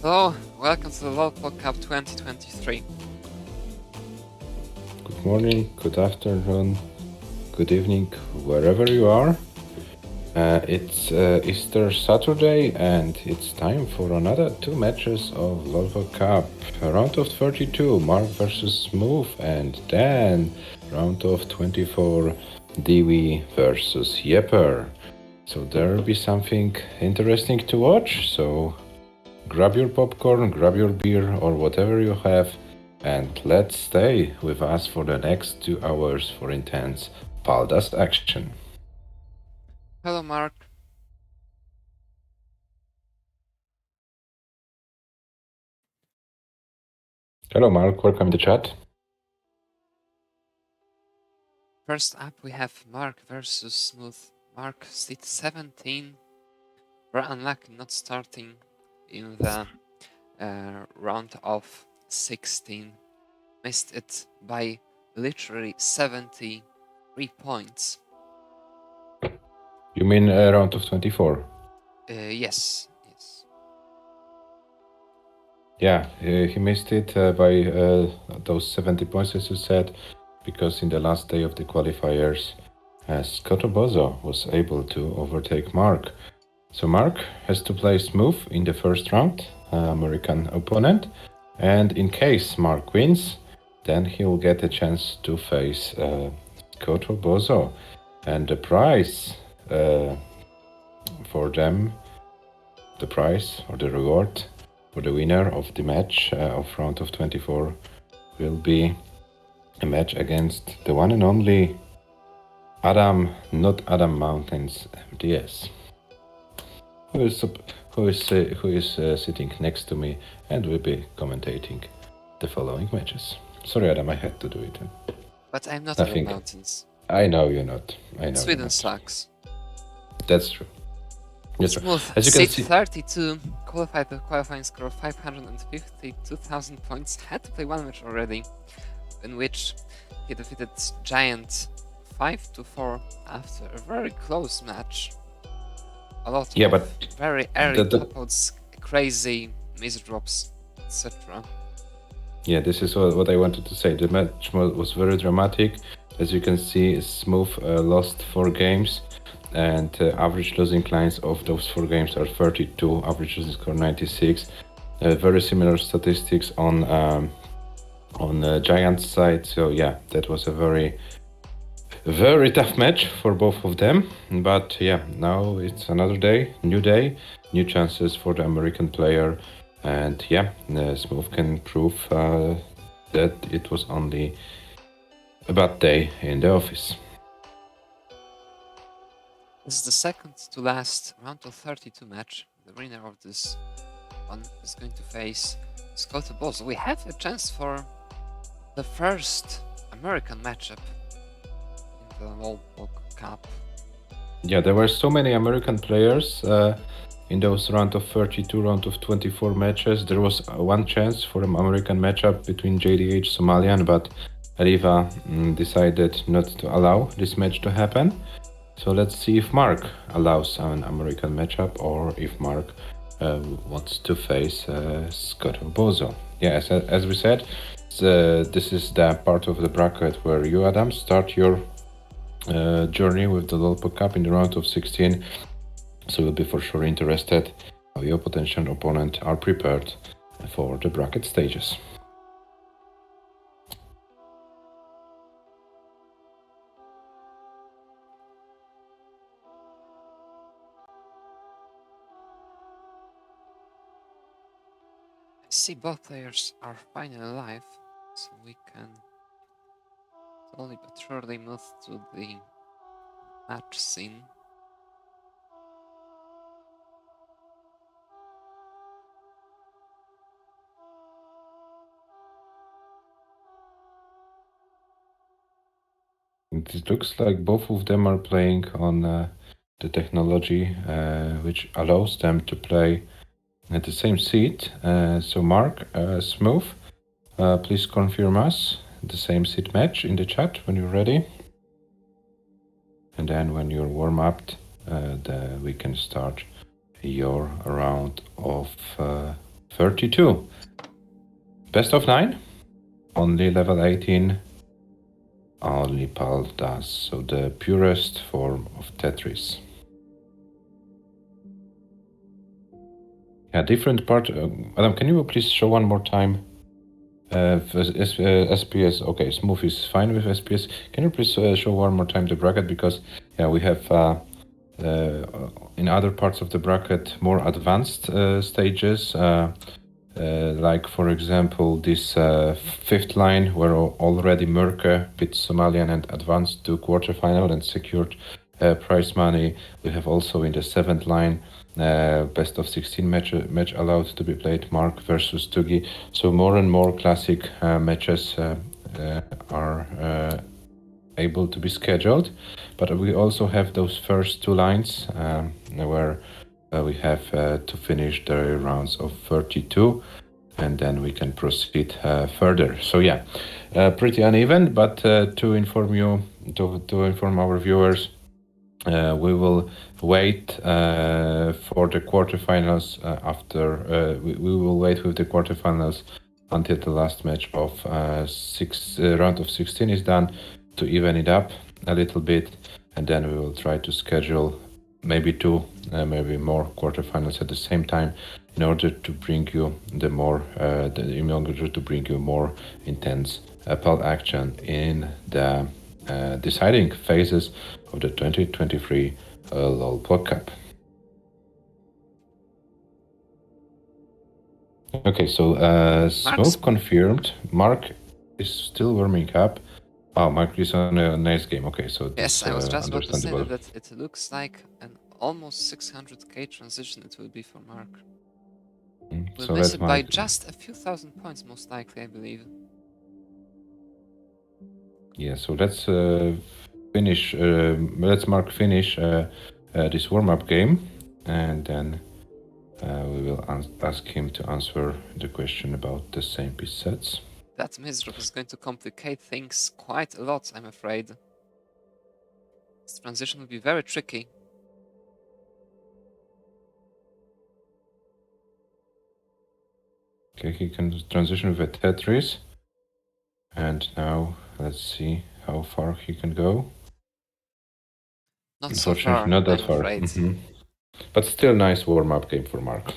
Hello, welcome to the World Cup 2023. Good morning, good afternoon, good evening, wherever you are. It's Easter Saturday and it's time for another two matches of World Cup. Round of 32, MARQ versus Smooth, and then round of 24, DEEWEE versus JEPER. So there will be something interesting to watch, so grab your popcorn, grab your beer or whatever you have, and let's stay with us for the next 2 hours for intense Paldas action. Hello, Mark. Hello, Mark. Welcome to the chat. First up, we have MARQ versus Smooth. MARQ seat 17. Very unlucky not starting in the round of 16. Missed it by literally 73 points. You mean round of 24? Yes. Yeah, he missed it by those 70 points, as you said, because in the last day of the qualifiers, Scott Obozo was able to overtake MARQ. So MARQ has to play Smooth in the first round, American opponent, and in case MARQ wins, then he'll get a chance to face Scott Obozo. And the prize for them, the prize or the reward for the winner of the match of round of 24 will be a match against the one and only not Adam Mountains MDS, who is sitting next to me and will be commentating the following matches. Sorry, Adam, I had to do it. But I'm not Adam Mountains. I know you're not. I know Sweden sucks. That's true. Smooth, as you can see, 32, qualified with qualifying score of 552,000 points, had to play one match already, in which he defeated Giant 5-4 after a very close match. A lot of very early top-outs, crazy misdrops, etc. Yeah, this is what I wanted to say. The match was very dramatic. As you can see, Smooth lost 4 games. And average losing lines of those 4 games are 32, average losing score 96. Very similar statistics on Giants side. So yeah, that was a very tough match for both of them. But yeah, now it's another day, new chances for the American player. And yeah, Smooth can prove that it was only a bad day in the office. This is the second to last round of 32 match. The winner of this one is going to face Scott Obozo. We have a chance for the first American matchup in the World Cup. Yeah, there were so many American players in those round of 32, round of 24 matches. There was one chance for an American matchup between JDH Somalian, but Riva decided not to allow this match to happen. So let's see if MARQ allows an American matchup or if MARQ wants to face Scott Obozo. Yeah, as we said, this is the part of the bracket where you, Adam, start your journey with the World Cup in the round of 16. So you'll be for sure interested how your potential opponent are prepared for the bracket stages. I see both players are finally alive, so we can slowly but surely move to the match scene. It looks like both of them are playing on the technology which allows them to play at the same seat. So MARQ, Smooth, please confirm us the same seat match in the chat when you're ready. And then when you're warm up, we can start your round of 32. Best of 9? Only level 18. Only Pal does. So the purest form of Tetris. Yeah, different part. Adam, can you please show one more time? SPS. Okay, Smooth is fine with SPS. Can you please show one more time the bracket? Because yeah, we have in other parts of the bracket more advanced stages. Like for example, this fifth line where already MARQ beat Somalian and advanced to quarterfinal and secured prize money. We have also in the seventh line best of 16 match allowed to be played, MARQ versus Tugi. So more and more classic matches are able to be scheduled, but we also have those first two lines where we have to finish the rounds of 32, and then we can proceed further. So yeah, pretty uneven, but to inform you, to inform our viewers, we will wait for the quarterfinals after we will wait with the quarterfinals until the last match of round of 16 is done to even it up a little bit, and then we will try to schedule maybe two, maybe more quarterfinals at the same time in order to bring you in order to bring you more intense PAL action in the deciding phases of the 2023 LOL Pod Cup. Okay, so Smooth confirmed. MARQ is still warming up. Oh, MARQ is on a nice game. Okay, so yes, I was just about to say that it looks like an almost 600k transition it will be for MARQ. We'll So miss it by just a few thousand points, most likely, I believe. Yeah, so let's finish. Let's MARQ finish this warm-up game, and then we will ask him to answer the question about the same piece sets. That misdrop is going to complicate things quite a lot, I'm afraid. This transition will be very tricky. Okay, he can transition with a Tetris. And now let's see how far he can go. Not so far, not that I'm far. afraid. But still nice warm-up game for MARQ.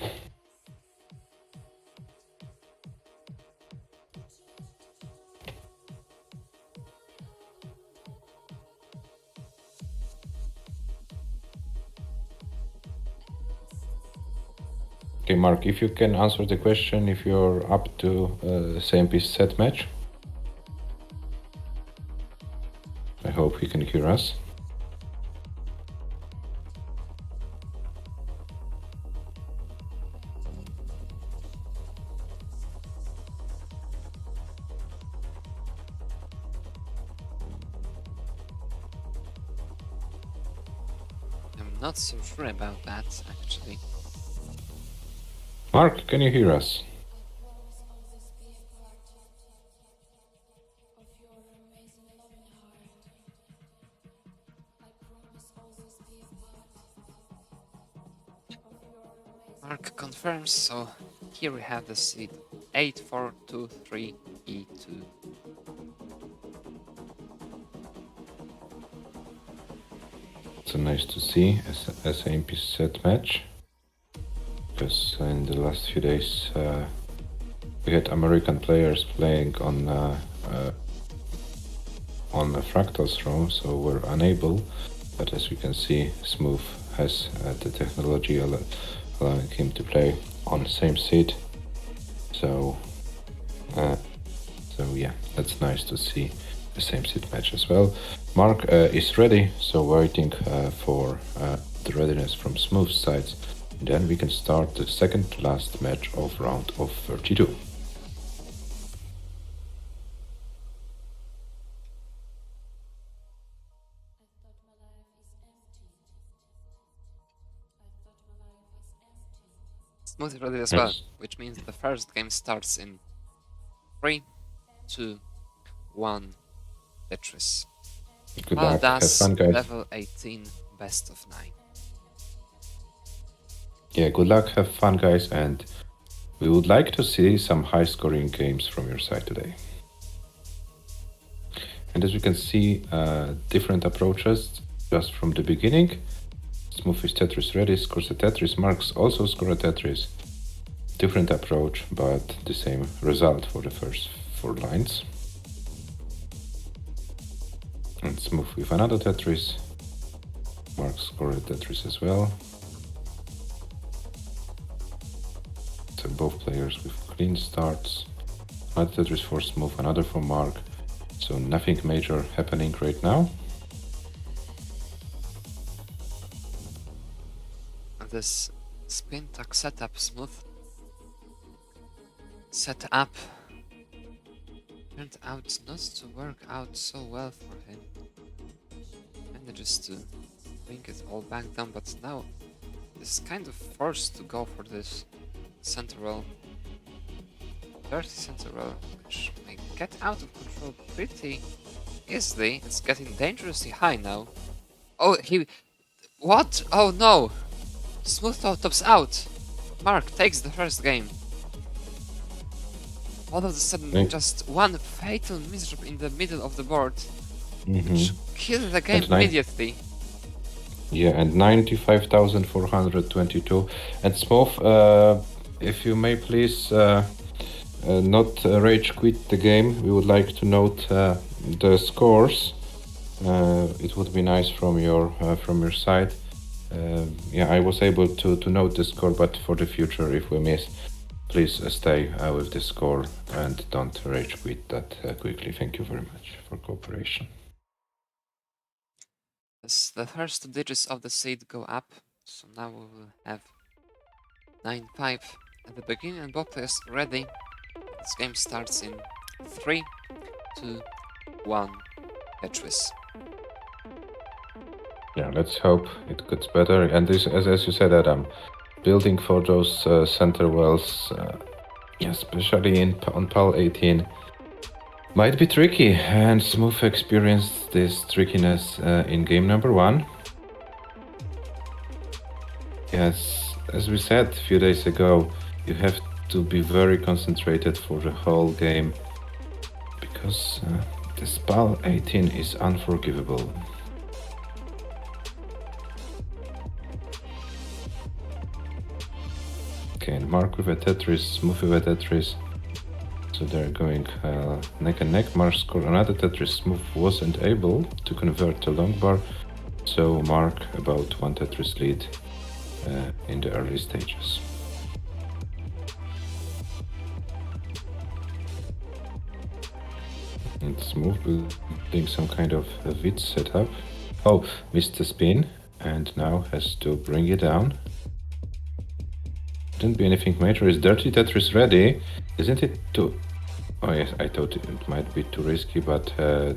Okay, MARQ, if you can answer the question, if you're up to same piece set match. I hope he can hear us. I'm not so sure about that, actually. MARQ, can you hear us? MARQ confirms, so here we have the seed 8423 E2. It's nice to see a same piece set match, because in the last few days we had American players playing on the Fractal's room, so we're unable. But as you can see, Smooth has the technology allowing him to play on the same seat. So yeah, that's nice to see the same seat match as well. MARQ is ready, so waiting for the readiness from Smooth sides. And then we can start the second to last match of round of 32. Smooth ready as well, which means the first game starts in 3, 2, 1, Tetris. Good luck, have fun, guys. Level 18, best of 9. Yeah, good luck, have fun, guys, and We would like to see some high-scoring games from your side today. And as you can see, different approaches just from the beginning. Smooth is Tetris ready, scores a Tetris. MARQ also score a Tetris. Different approach, but the same result for the first 4 lines. And Smooth with another Tetris. MARQ score a Tetris as well. So both players with clean starts. Another Tetris for Smooth, another for MARQ. So nothing major happening right now. This spin tuck setup Smooth setup turned out not to work out so well for him. Manages to bring it all back down, but now is kind of forced to go for this center roll. Dirty center roll, which may get out of control pretty easily. It's getting dangerously high now. Oh, what? Oh no! Smooth tops out. MARQ takes the first game. All of a sudden, just one fatal misdrop in the middle of the board, which killed the game immediately. Yeah, and 95,422. And Smooth, if you may please not rage quit the game, we would like to note the scores. It would be nice from your side. Yeah, I was able to note the score, but for the future, if we miss, please stay with the score and don't rage quit that quickly. Thank you very much for cooperation. As the first 2 digits of the seed go up, so now we will have 9-5 at the beginning, and both players ready. This game starts in 3, 2, 1, Tetris. Yeah, let's hope it gets better. And this, as you said, Adam, building for those center wells, especially on PAL 18, might be tricky. And Smooth experienced this trickiness in game number 1. Yes, as we said a few days ago, you have to be very concentrated for the whole game, because this PAL 18 is unforgivable. Okay, and MARQ with a Tetris, Smooth with a Tetris. So they're going neck and neck. MARQ scored another Tetris. Smooth wasn't able to convert to long bar, so MARQ about 1 Tetris lead in the early stages. And Smooth building some kind of a vid setup. Oh, missed the spin, and now has to bring it down. Shouldn't be anything major. Is Dirty Tetris ready? Isn't it too... Oh yes, I thought it might be too risky, but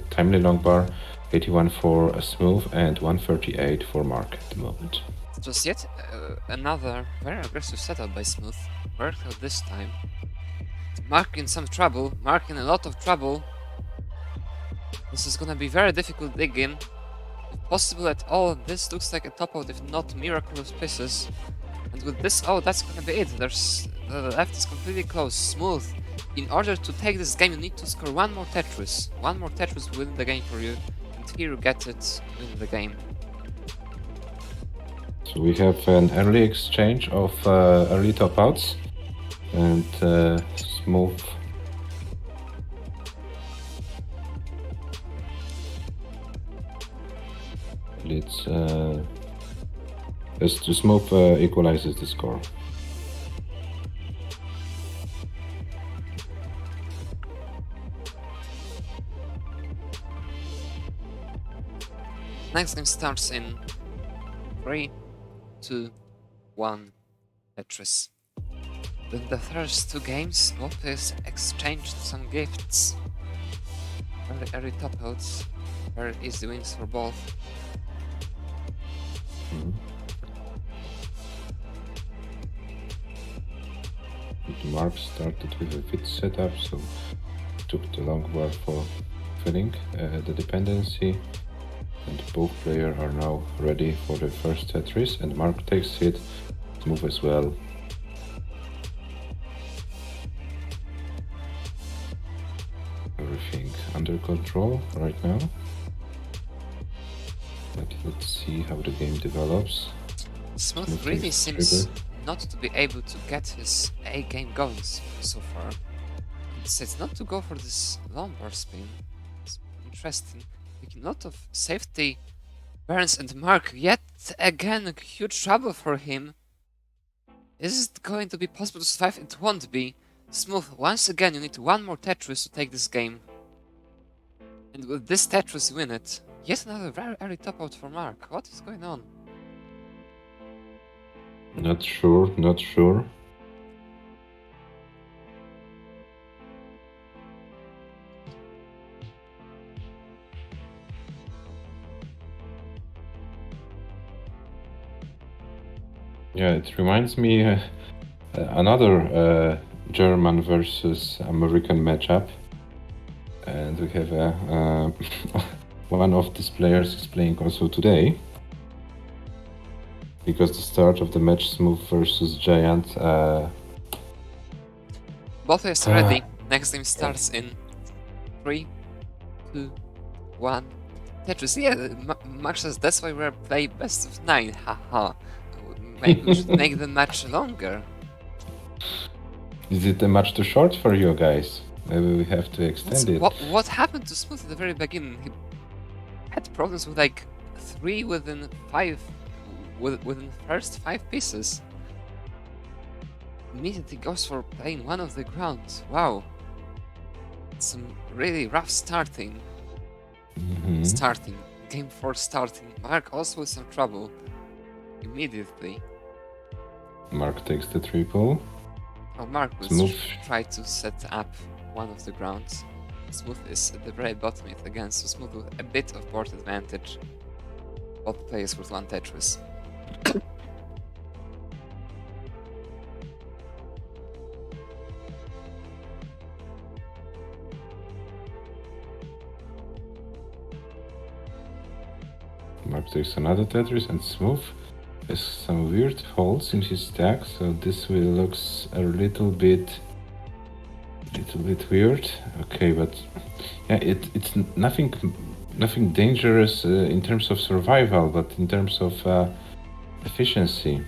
timely long bar, 81 for Smooth and 138 for MARQ at the moment. Just yet another very aggressive setup by Smooth. Worked out this time. MARQ in some trouble, MARQ in a lot of trouble. This is gonna be very difficult digging. If possible at all, this looks like a top out, if not miraculous pieces. And with this, oh, that's gonna be it. The left is completely closed. Smooth. In order to take this game, you need to score 1 more Tetris. 1 more Tetris will win the game for you. And here you get it, win the game. So we have an early exchange of early top outs. And Smooth. Let's as to Smooth equalizes the score. Next game starts in 3, 2, 1, Tetris. In the first 2 games, both players exchanged some gifts. Very early top outs, very easy wins for both. MARQ started with a fit setup, so took the long bar for filling the dependency, and both players are now ready for the first Tetris, and MARQ takes it, Smooth as well. everything under control right now. But let's see how the game develops. Smooth really seems not to be able to get his A game going so far. He decides not to go for this lumbar spin. It's interesting. Making a lot of safety burns, and MARQ yet again huge trouble for him. Is it going to be possible to survive? It won't be. Smooth, once again you need one more Tetris to take this game. And with this Tetris you win it. Yet another very early top out for MARQ. What is going on? Not sure, not sure. Yeah, it reminds me another German versus American matchup, and we have one of these players is playing also today, because the start of the match, Smooth versus Giant. Both players ready. Next game starts in 3, 2, 1. Tetris. Yeah, MARQ says that's why we're playing best of 9. Haha. Maybe we should make the match longer. Is it a match too short for you guys? Maybe we have to extend it. What happened to Smooth at the very beginning? He had problems with like 3 within 5, within the first 5 pieces. Immediately goes for playing one of the grounds. Wow. Some really rough starting. Game 4 starting. MARQ also with some trouble. Immediately. MARQ takes the triple. Oh, MARQ was tried to set up one of the grounds. Smooth is at the very bottom yet again, so Smooth with a bit of board advantage. Both players with one Tetris. MARQ takes another Tetris, and Smooth has some weird holes in his stack, so this will looks a little bit weird. Okay, but yeah, it's nothing dangerous in terms of survival, but in terms of efficiency.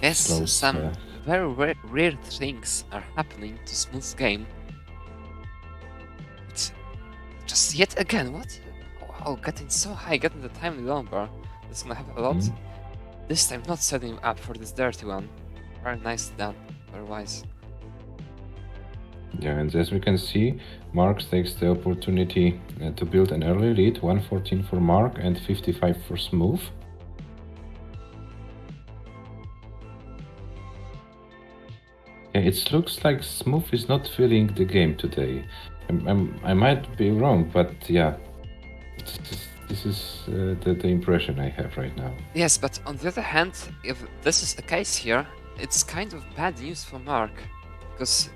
Yes, some very weird things are happening to Smooth's game. But just yet again, what? Wow, getting so high, getting the timely lumbar. That's gonna have a lot. This time not setting him up for this dirty one. Very nice done, very wise. Yeah, and as we can see, MARQ takes the opportunity to build an early lead, 114 for MARQ and 55 for Smooth. Yeah, it looks like Smooth is not feeling the game today. I might be wrong, but yeah, this is the impression I have right now. Yes, but on the other hand, if this is the case here, it's kind of bad news for MARQ, because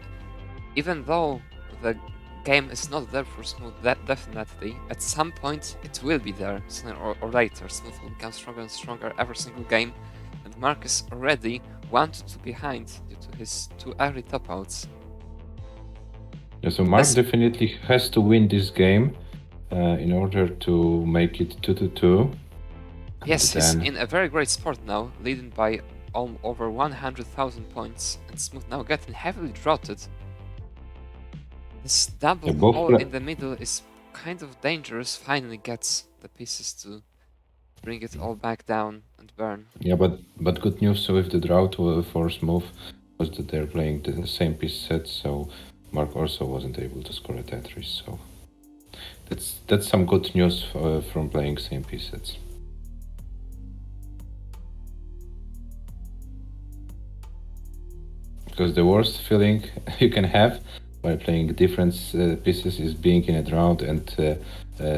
even though the game is not there for Smooth, that definitely, at some point it will be there, sooner or later. Smooth will become stronger and stronger every single game, and MARQ is already 1-2 behind due to his 2 early top outs. Yeah, so MARQ definitely has to win this game in order to make it 2-2. Yes, he's in a very great spot now, leading by over 100,000 points, and Smooth now getting heavily droughted. This double hole in the middle is kind of dangerous. Finally gets the pieces to bring it all back down and burn. Yeah, but good news with the drought for Smooth was that they're playing the same piece set, so MARQ also wasn't able to score a Tetris. So that's some good news from playing same piece sets. Because the worst feeling you can have by playing different pieces is being in a drought and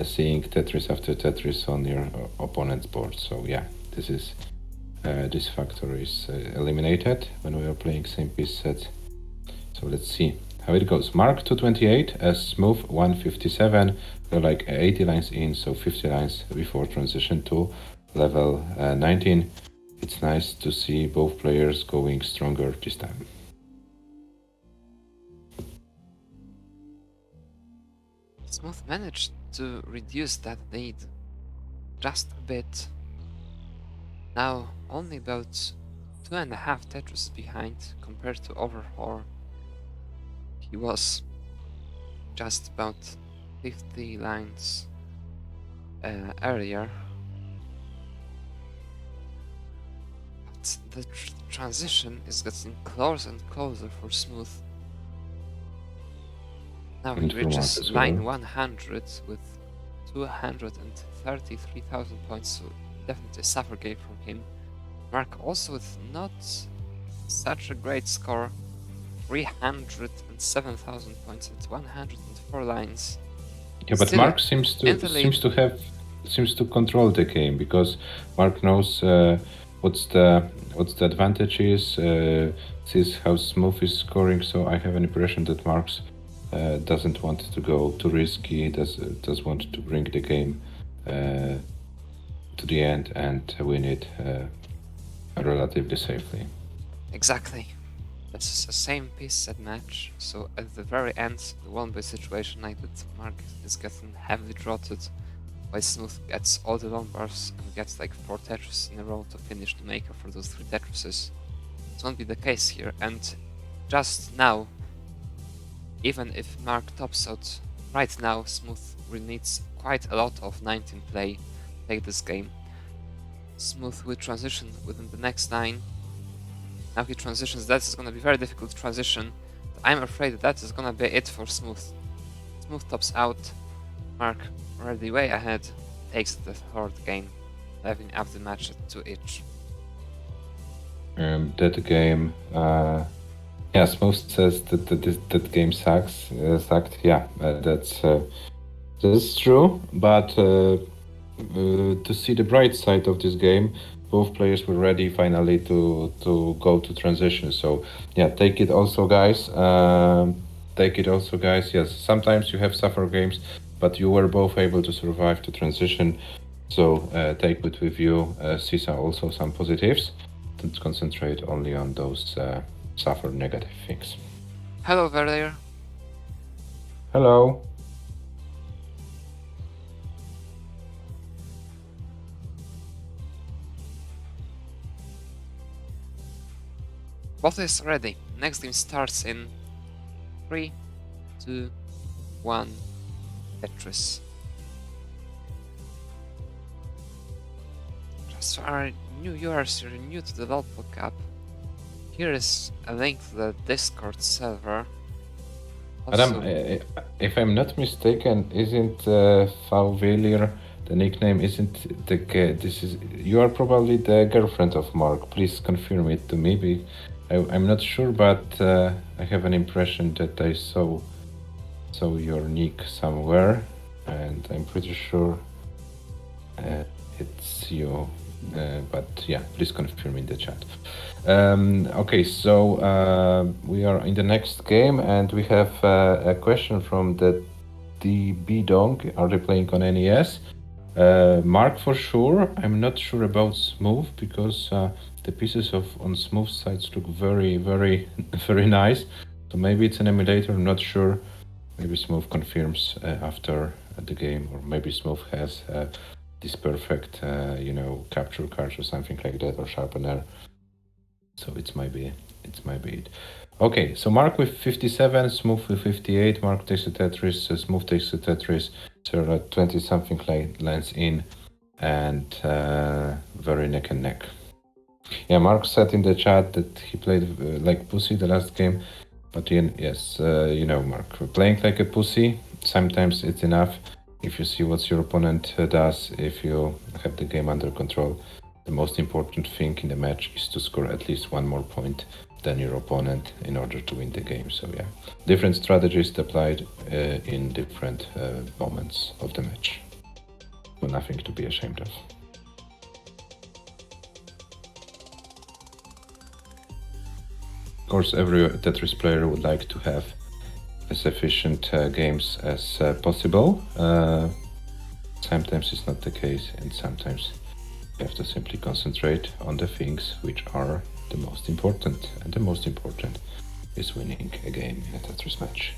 seeing Tetris after Tetris on your opponent's board. So yeah, this factor is eliminated when we are playing same piece sets. So let's see how it goes. MARQ 228 as Smooth 157. We're like 80 lines in, so 50 lines before transition to level 19. It's nice to see both players going stronger this time. Smooth managed to reduce that lead just a bit. Now only about 2.5 Tetris behind compared to Overhaul. He was just about 50 lines earlier. But the transition is getting closer and closer for Smooth. Now he reaches line 100 with 233,000 points, so definitely a suffer game from him. MARQ also with not such a great score, 307,000 points at 104 lines. Yeah, but Still, MARQ seems to control the game, because MARQ knows what's the advantage is, sees how Smooth is scoring. So I have an impression that MARQ doesn't want to go too risky. Does want to bring the game to the end and win it relatively safely. Exactly. This is the same piece set match, so at the very end, the 1-way situation like that, MARQ is getting heavily drotted, while Smooth gets all the long bars and gets like 4 Tetris in a row to finish the maker for those 3 Tetrises. It won't be the case here, and just now, even if MARQ tops out right now, Smooth really needs quite a lot of 19 play to take this game. Smooth will transition within the next 9. Now he transitions, that is gonna be very difficult to transition. I'm afraid that is gonna be it for Smooth. Smooth tops out, MARQ already way ahead, takes the 3rd game, leveling up the match at 2 each. That game, yeah, Smooth says that game sucked. Yeah, that's true. But to see the bright side of this game, both players were ready finally to go to transition. So yeah, take it also, guys. Yes, sometimes you have suffer games, but you were both able to survive the transition. So take it with you. See also some positives. Don't concentrate only on those suffer negative things. Hello there. Hello. Both is ready. Next game starts in 3, 2, 1, Tetris. Just for our new viewers, you're new to the Lolpo Cup. Here is a link to the Discord server. Also, Adam, if I'm not mistaken, isn't Fauvelier the nickname? Isn't you are probably the girlfriend of MARQ? Please confirm it to me. I'm not sure, but I have an impression that I saw your nick somewhere, and I'm pretty sure it's you. But yeah, please confirm in the chat. Okay, so we are in the next game, and we have a question from the DB Dong. Are they playing on NES? MARQ for sure. I'm not sure about Smooth, because the pieces on Smooth sides look very, very, very nice. So maybe it's an emulator, I'm not sure. Maybe Smooth confirms after the game, or maybe Smooth has this perfect, capture cards or something like that, or sharpener. So it might be it. Okay, so MARQ with 57, Smooth with 58. MARQ takes the Tetris, Smooth takes the Tetris. So 20-something lines in, and very neck and neck. Yeah, MARQ said in the chat that he played like pussy the last game, but yes, MARQ, playing like a pussy, sometimes it's enough. If you see what your opponent does, if you have the game under control, the most important thing in the match is to score at least 1 more point than your opponent in order to win the game. So yeah, different strategies applied in different moments of the match. So nothing to be ashamed of. Of course, every Tetris player would like to have as efficient games as possible. Sometimes it's not the case, and sometimes you have to simply concentrate on the things which are the most important, and the most important is winning a game in a Tetris match.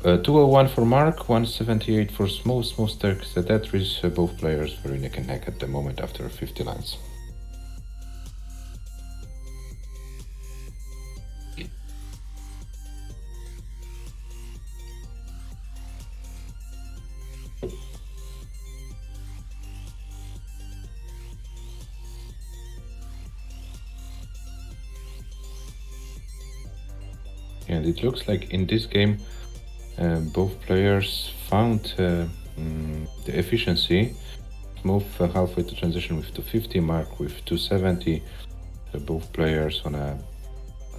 201 for MARQ, 178 for Smooth. Smooth takes the Tetris, both players very neck and neck at the moment after 50 lines. And it looks like in this game both players found the efficiency. Smooth halfway to transition with 250, MARQ with 270. Both players on a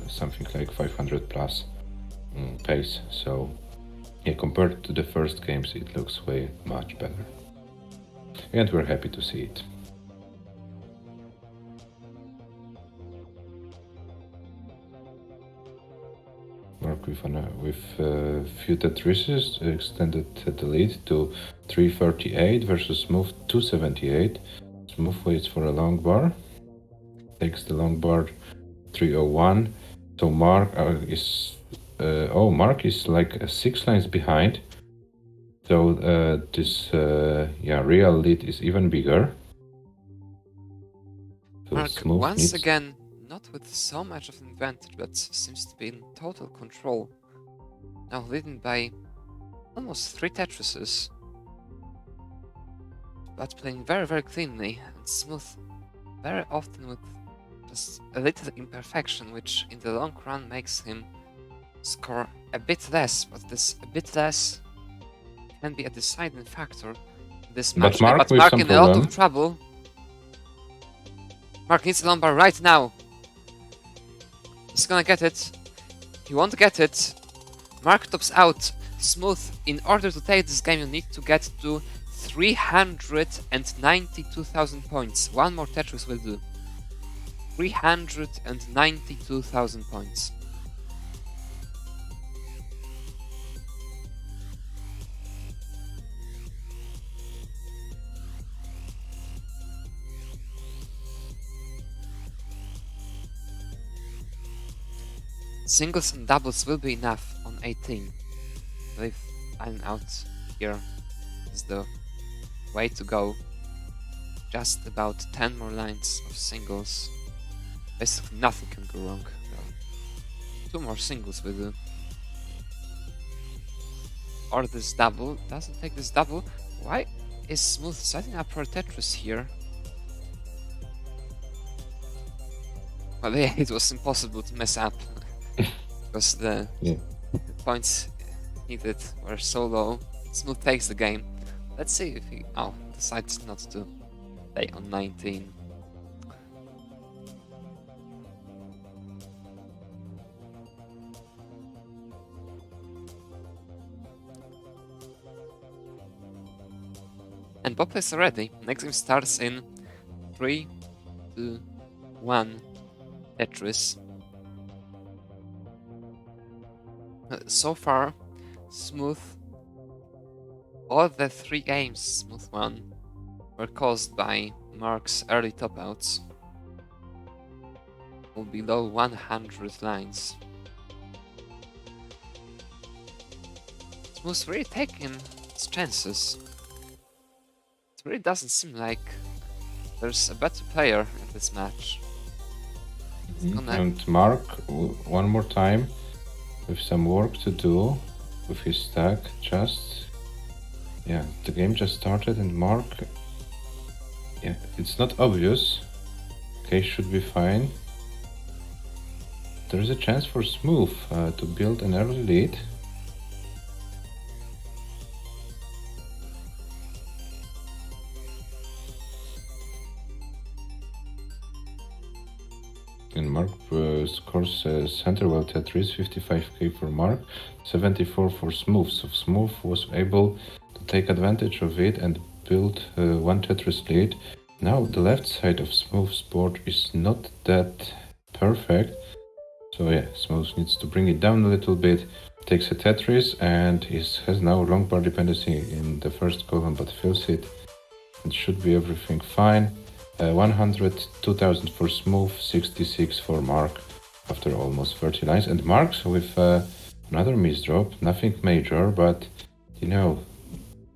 something like 500 plus pace. So yeah, compared to the first games, it looks way much better. And we're happy to see it. MARQ with few Tetrises extended the lead to 338 versus Smooth 278. Smooth waits for a long bar, takes the long bar 301. So MARQ is MARQ is like 6 lines behind. So this real lead is even bigger. So MARQ once again not with so much of an advantage, but seems to be in total control. Now leading by almost 3 Tetrises, but playing very, very cleanly and Smooth very often with just a little imperfection, which in the long run makes him score a bit less, but this a bit less can be a deciding factor in this match. But MARQ in a lot of trouble. MARQ needs a long bar right now. He's gonna get it. He won't get it. MARQ tops out. Smooth, in order to take this game, you need to get to 392,000 points. One more Tetris will do. 392,000 points. Singles and doubles will be enough on 18. I believe I'm out here is the way to go. Just about 10 more lines of singles. Basically nothing can go wrong. Well, 2 more singles will do. Or this double. Doesn't take this double. Why is Smooth setting up for Tetris here? Well, yeah, it was impossible to mess up. Because the points needed were so low. Smooth takes the game. Let's see if he decides not to play on 19. And Bob is ready. Next game starts in 3, 2, 1. Tetris. So far, Smooth, all the 3 games Smooth won were caused by MARQ's early top-outs, or below 100 lines. Smooth's really taking his chances. It really doesn't seem like there's a better player in this match. And MARQ one more time. With some work to do with his stack, the game just started and MARQ, it's not obvious. Case should be fine. There is a chance for Smooth to build an early lead. And MARQ scores center well Tetris, 55k for MARQ, 74 for Smooth. So Smooth was able to take advantage of it and build 1 Tetris lead. Now the left side of Smooth's board is not that perfect. So yeah, Smooth needs to bring it down a little bit, takes a Tetris and has now long bar dependency in the first column but fills it. It should be everything fine. 102,000 for Smooth, 66 for MARQ after almost 30 lines. And MARQ with Another misdrop, nothing major, but you know,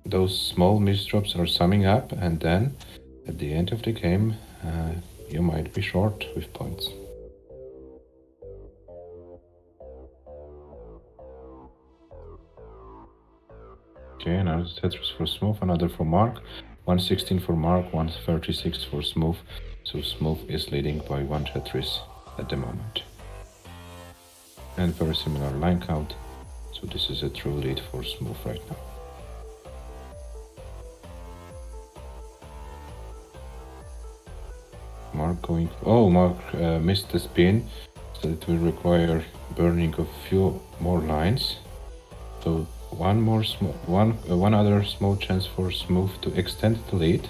those small misdrops are summing up, and then at the end of the game, you might be short with points. Okay, another Tetris for Smooth, another for MARQ. 116 for MARQ, 136 for Smooth. So Smooth is leading by 1 Tetris at the moment. And very similar line count. So this is a true lead for Smooth right now. MARQ going... Oh, MARQ missed the spin. So it will require burning of few more lines. So one other small chance for Smooth to extend the lead.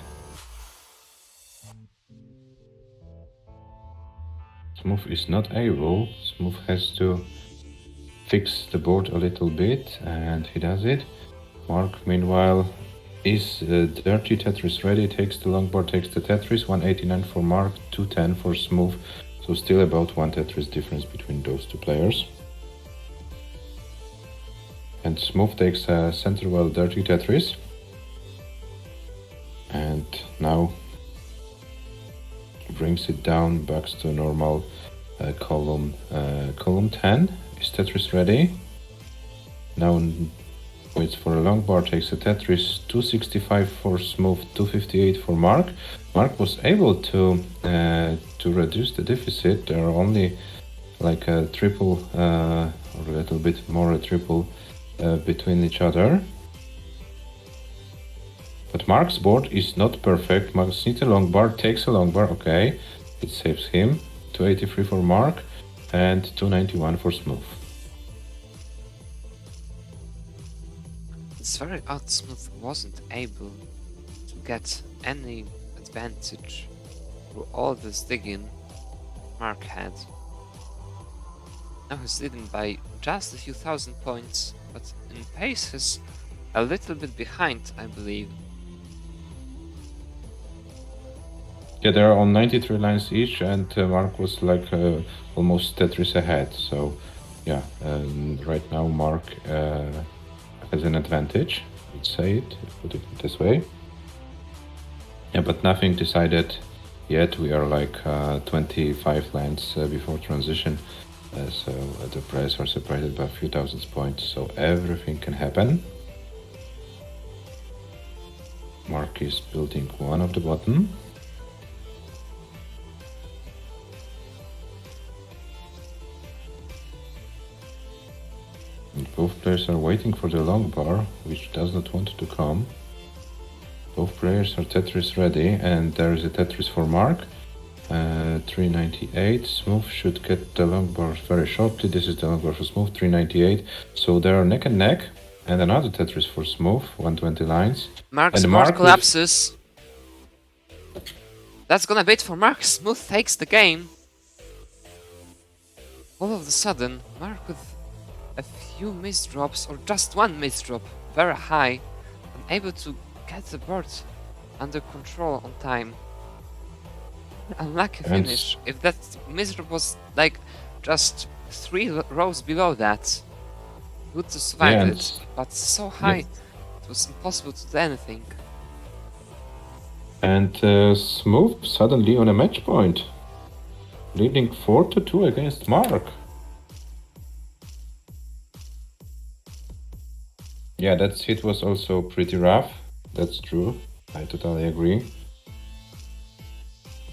Smooth is not able. Smooth has to fix the board a little bit, and he does it. MARQ, meanwhile, is dirty Tetris ready, takes the long board, takes the Tetris. 189 for MARQ, 210 for Smooth. So still about 1 Tetris difference between those two players. And Smooth takes a center well dirty Tetris. And now brings it down back to normal column 10. Is Tetris ready? Now waits for a long bar, takes a Tetris. 265 for Smooth, 258 for MARQ. MARQ was able to reduce the deficit. There are only like a triple or a little bit more a triple between each other. But MARQ's board is not perfect. MARQ needs a long bar, takes a long bar, okay. It saves him. 283 for MARQ and 291 for Smooth. It's very odd Smooth wasn't able to get any advantage through all this digging MARQ had. Now he's leading by just a few thousand points, but in pace he's a little bit behind, I believe. Yeah, they are on 93 lines each, and MARQ was like almost Tetris ahead. So, yeah, right now MARQ has an advantage. Let's say it, put it this way. Yeah, but nothing decided yet. We are like 25 lines before transition, so the players are separated by a few thousand points. So everything can happen. MARQ is building one of the bottom. Both players are waiting for the long bar, which does not want to come. Both players are Tetris ready, and there is a Tetris for MARQ. 398. Smooth should get the long bar very shortly. This is the long bar for Smooth, 398. So they are neck and neck, and another Tetris for Smooth, 120 lines. MARQ's board collapses. That's gonna be it for MARQ. Smooth takes the game. All of a sudden, MARQ with a few misdrops, or just one misdrop, very high, unable to get the board under control on time. Unlucky finish. If that misdrop was like just 3 rows below that, he would survive it, but so high, it was impossible to do anything. And Smooth suddenly on a match point, leading 4-2 against MARQ. Yeah, that hit was also pretty rough. That's true. I totally agree.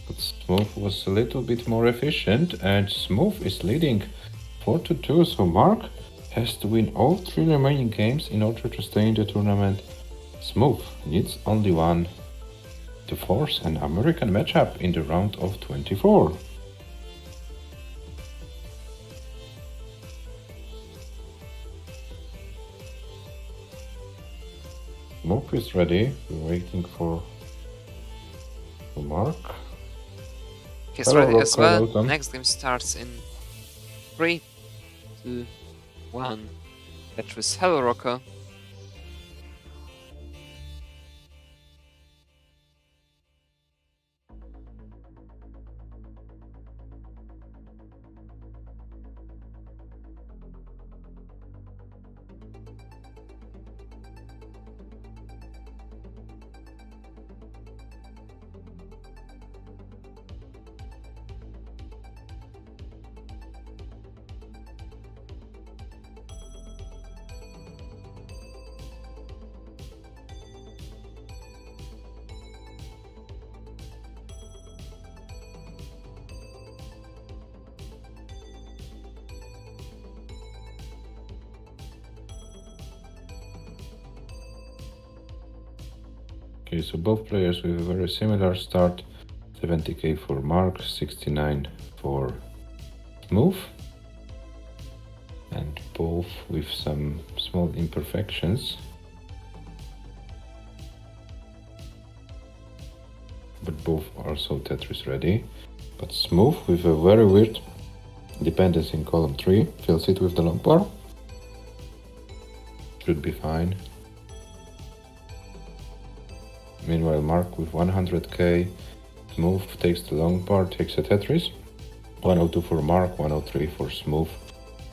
But Smooth was a little bit more efficient, and Smooth is leading 4-2. So MARQ has to win all 3 remaining games in order to stay in the tournament. Smooth needs only one to force an American matchup in the round of 24. MARQ is ready. We're waiting for MARQ. He's ready as well. Next game starts in 3, 2, 1. Tetris. Hello, Rocco. Okay, so both players with a very similar start. 70k for MARQ, 69 for Smooth. And both with some small imperfections. But both are also Tetris ready. But Smooth with a very weird dependency in column 3. Fills it with the long bar. Should be fine. Meanwhile, MARQ with 100k. Smooth takes the long bar, takes a Tetris. 102 for MARQ, 103 for Smooth.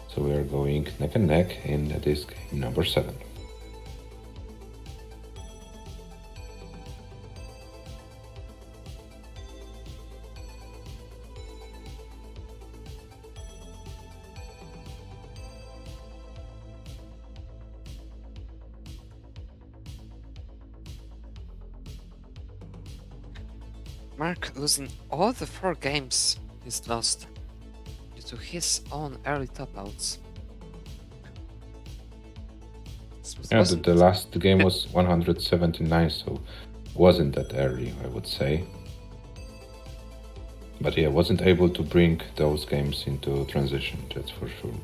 So we are going neck and neck in this game number 7. MARQ losing all the 4 games he's lost due to his own early top-outs. Yeah, the last game was 179, so wasn't that early, I would say. But yeah, wasn't able to bring those games into transition, that's for sure.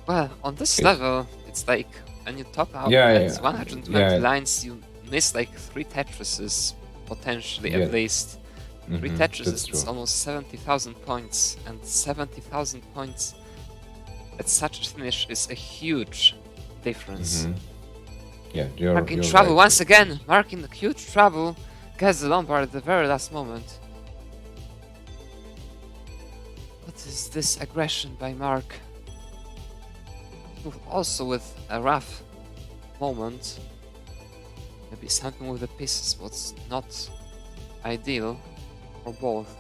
Well, on this level, it's like when you top out at 120 lines, you miss like 3 Tetrises, potentially at least. 3 Tetrises, it's almost 70,000 points, and 70,000 points at such a finish is a huge difference. Yeah, MARQ in trouble once again. MARQ in huge trouble. Gets the Lombard at the very last moment. What is this aggression by MARQ? Also with a rough moment. Maybe something with the pieces was not ideal for both.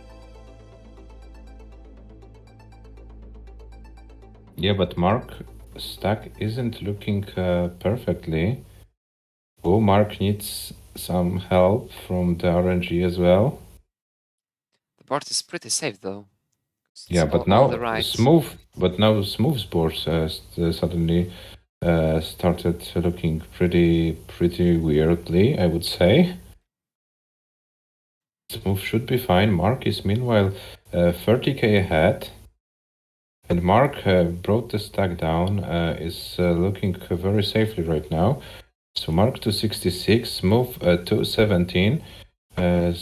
Yeah, but MARQ stack isn't looking perfectly. Oh, MARQ needs some help from the RNG as well. The board is pretty safe though. Yeah, but now Smooth's board suddenly started looking pretty weirdly, I would say. Smooth should be fine. MARQ is meanwhile 30k ahead. And MARQ brought the stack down, is looking very safely right now. So MARQ to 66, Smooth 217, and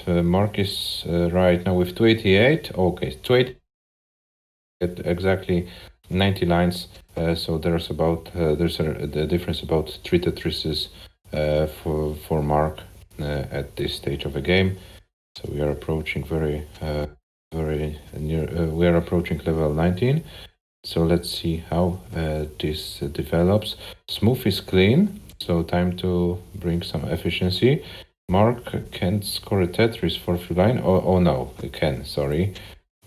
MARQ is right now with 288. Okay, 288 exactly 90 lines. So there's about the difference about 3 Tetrises for MARQ at this stage of the game. So we are approaching very near. We are approaching level 19. So let's see how this develops. Smooth is clean, so time to bring some efficiency. MARQ can't score a Tetris for few line. Oh no, it can. Sorry,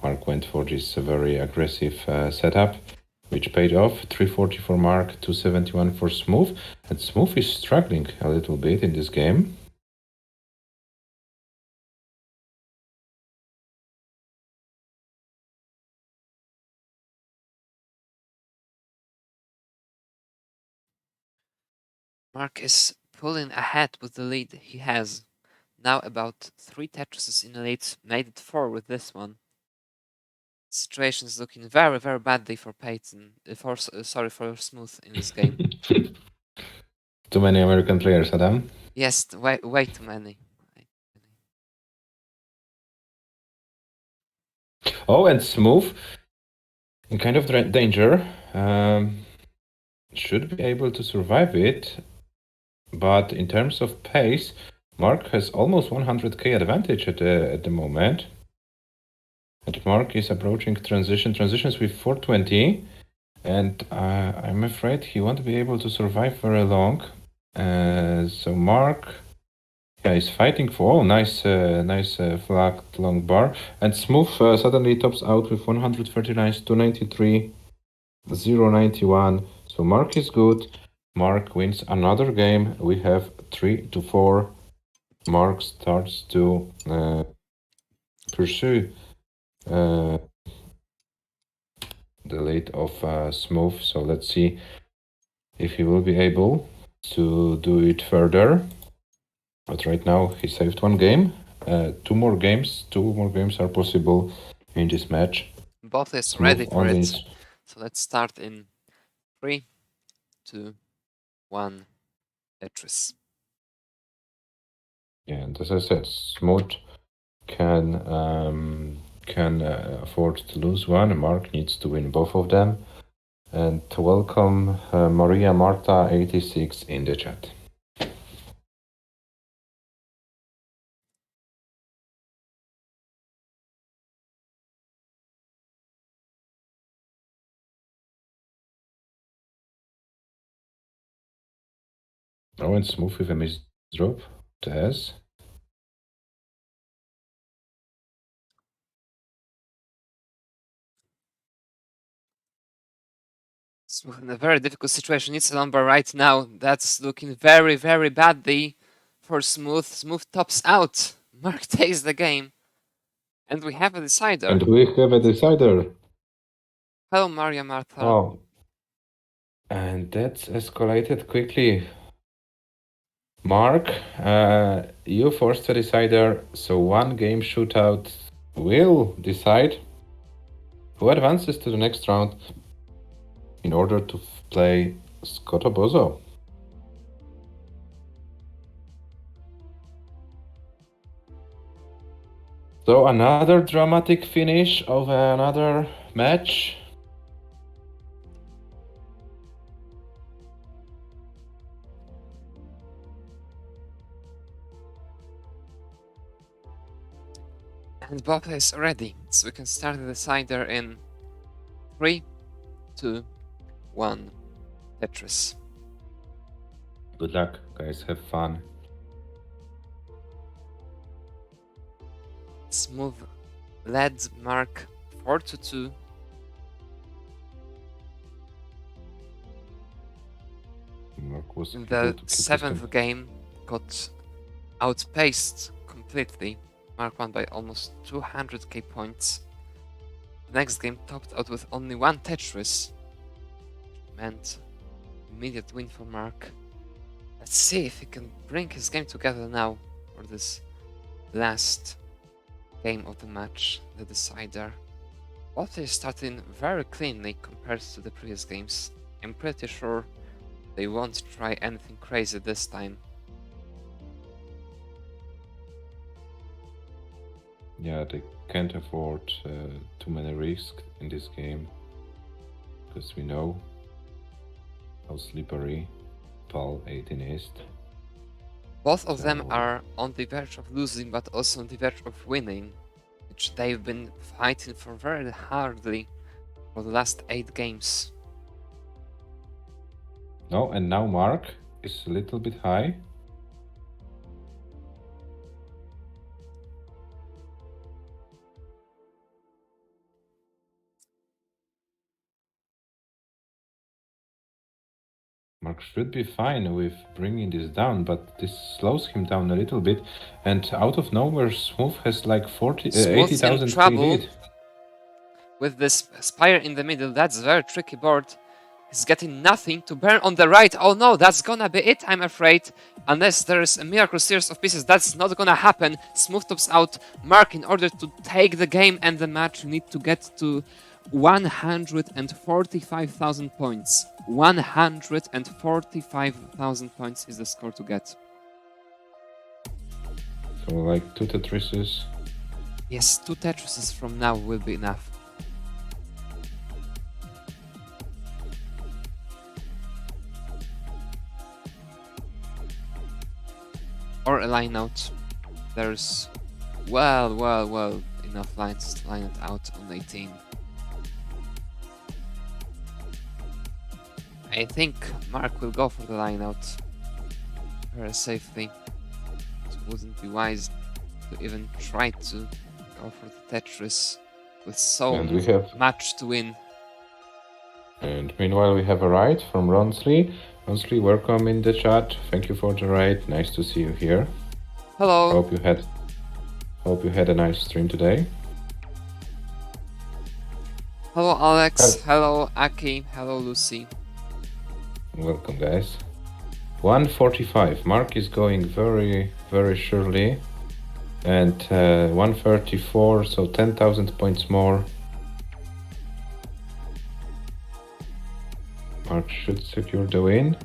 MARQ went for this very aggressive setup, which paid off. 340 for MARQ, 271 for Smooth, and Smooth is struggling a little bit in this game. MARQ is pulling ahead with the lead he has. Now about 3 Tetrises in the lead, made it 4 with this one. Situation is looking very, very badly for Peyton. For Smooth in this game. Too many American players, Adam? Yes, way too many. Oh, and Smooth in kind of danger. Should be able to survive it. But in terms of pace, MARQ has almost 100k advantage at the moment. And MARQ is approaching transitions with 420. And I'm afraid he won't be able to survive very long. So MARQ is fighting for nice flagged long bar. And Smooth suddenly tops out with 139, 293, 091. So MARQ is good. MARQ wins another game. We have 3-4. MARQ starts to pursue the lead of Smooth. So let's see if he will be able to do it further. But right now he saved one game. Two more games are possible in this match. Both is Smooth ready for only it. So let's start in 3, 2, 1, Tetris. Yeah, and as I said, Smooth can afford to lose one. MARQ needs to win both of them. And to welcome Maria Marta 86 in the chat. Oh, and Smooth with a miss drop. Tess. Smooth in a very difficult situation. It's a number right now. That's looking very, very badly for Smooth. Smooth tops out. MARQ takes the game. And we have a decider. And we have a decider. Hello, Maria Martha. Oh. And that's escalated quickly. MARQ, you forced a decider, so one game shootout will decide who advances to the next round in order to play Scott Obozo. So another dramatic finish of another match. And Bob is ready, so we can start the decider in 3, 2, 1, Tetris. Good luck, guys. Have fun. Smooth led MARQ 4-2. MARQ was In able the to keep 7th game, got outpaced completely. MARQ won by almost 200k points. The next game topped out with only one Tetris. Meant immediate win for MARQ. Let's see if he can bring his game together now for this last game of the match, the decider. Both is starting very cleanly compared to the previous games. I'm pretty sure they won't try anything crazy this time. Yeah, they can't afford too many risks in this game, because we know how slippery Pal 18 is. Both of them are on the verge of losing, but also on the verge of winning, which they've been fighting for very hardly for the last 8 games. No, and now MARQ is a little bit high. MARQ should be fine with bringing this down, but this slows him down a little bit. And out of nowhere, Smooth has like 80,000 free lead. With this Spire in the middle, that's a very tricky board. He's getting nothing to burn on the right. Oh no, that's gonna be it, I'm afraid. Unless there's a miracle series of pieces, that's not gonna happen. Smooth tops out MARQ. In order to take the game and the match, you need to get to 145,000 points. 145,000 points is the score to get. So like 2 Tetrises. Yes, 2 Tetrises from now will be enough. Or a line out. There's well enough lines to line it out on 18. I think MARQ will go for the line out very safely. It wouldn't be wise to even try to go for the Tetris with so much to win. And meanwhile we have a raid from Ronsley. Ronsley, welcome in the chat. Thank you for the raid. Nice to see you here. Hello. Hope you had a nice stream today. Hello Alex. Hello Aki. Hello Lucy. Welcome, guys. 145. MARQ is going very, very surely. And 134, so 10,000 points more. MARQ should secure the win.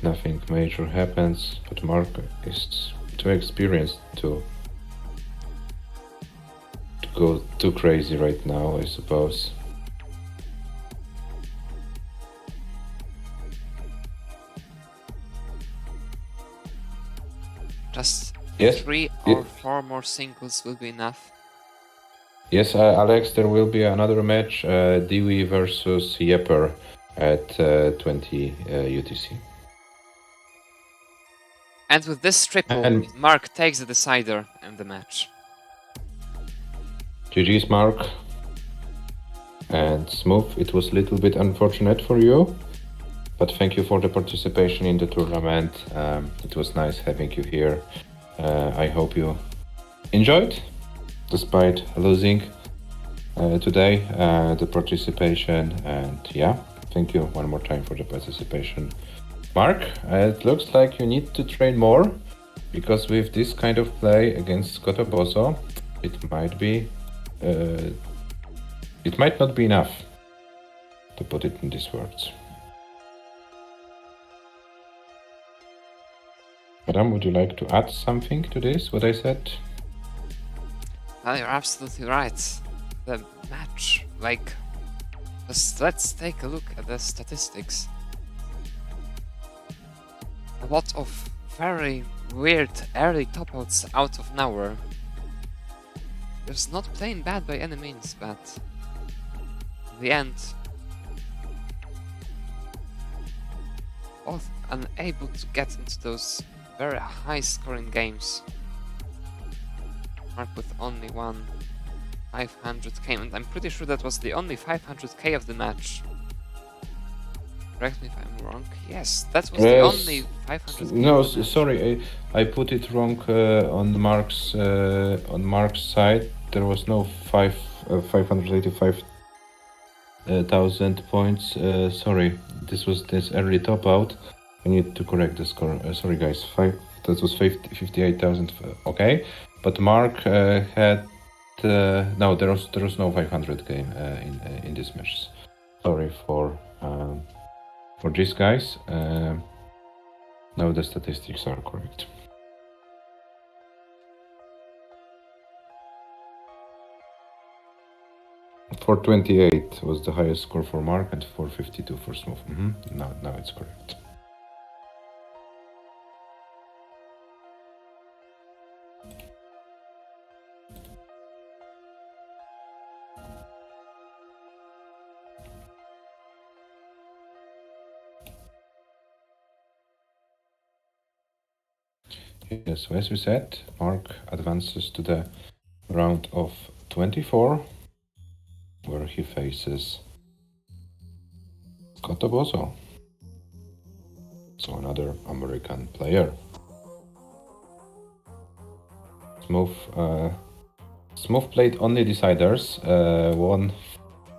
Nothing major happens, but MARQ is too experienced to go too crazy right now, I suppose. Just Yes. 3 or 4 more singles will be enough. Yes, Alex, there will be another match, DEEWEE versus JEPER at 20 UTC. And with this triple, And MARQ takes the decider in the match. GG's, MARQ. And Smooth, it was a little bit unfortunate for you, but thank you for the participation in the tournament. It was nice having you here. I hope you enjoyed, despite losing today, the participation. And yeah, thank you one more time for the participation. MARQ, it looks like you need to train more, because with this kind of play against Scotobozo, it might not be enough, to put it in these words. Adam, would you like to add something to this, what I said? Well, you're absolutely right. The match, like, just let's take a look at the statistics. A lot of very weird early top-outs out of nowhere. There's not playing bad by any means, but in the end, both unable to get into those very high-scoring games. MARQ with only one 500k, and I'm pretty sure that was the only 500k of the match. Correct me if I'm wrong. Yes, that was the only 500k. No, sorry, I put it wrong on MARQ's side. There was no 585,000 points. Sorry, this was this early top out. I need to correct the score. Sorry, guys. That was 58,000. Okay, but MARQ had no. There was no 500k in this match. Sorry for these guys. Now the statistics are correct. For 28 was the highest score for MARQ and 452 for Smooth. Now it's correct. Yes, so as we said, MARQ advances to the round of 24, where he faces Scotobozo, so another American player. Smooth played only deciders, won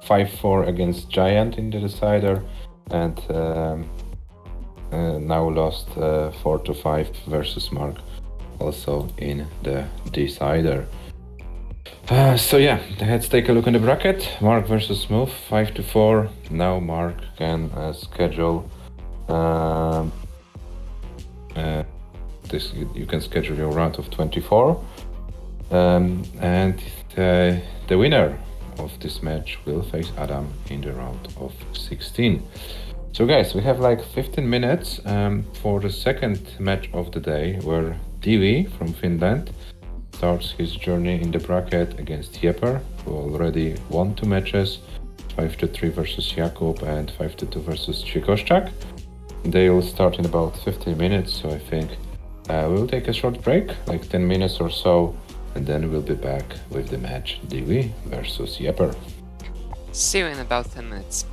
5-4 against Giant in the decider, and now lost 4-5 versus MARQ, also in the decider. So yeah, let's take a look in the bracket. MARQ versus Smooth, 5-4. Now MARQ can schedule this. You can schedule your round of 24, and the winner of this match will face Adam in the round of 16. So guys, we have like 15 minutes for the second match of the day, where DEEWEE from Finland starts his journey in the bracket against JEPER, who already won 2 matches, 5-3 versus Jakub and 5-2 versus Chikoszczak. They will start in about 15 minutes, so I think we'll take a short break, like 10 minutes or so, and then we'll be back with the match DEEWEE versus JEPER. See you in about 10 minutes.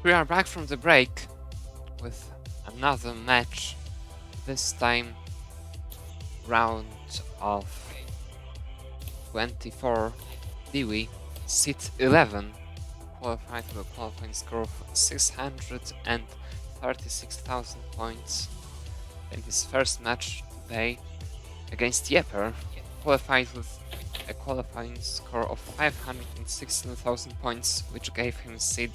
We are back from the break with another match, this time round of 24. DEEWEE, seed 11, qualified with a qualifying score of 636,000 points in his first match today against JEPER, qualified with a qualifying score of 516,000 points, which gave him seed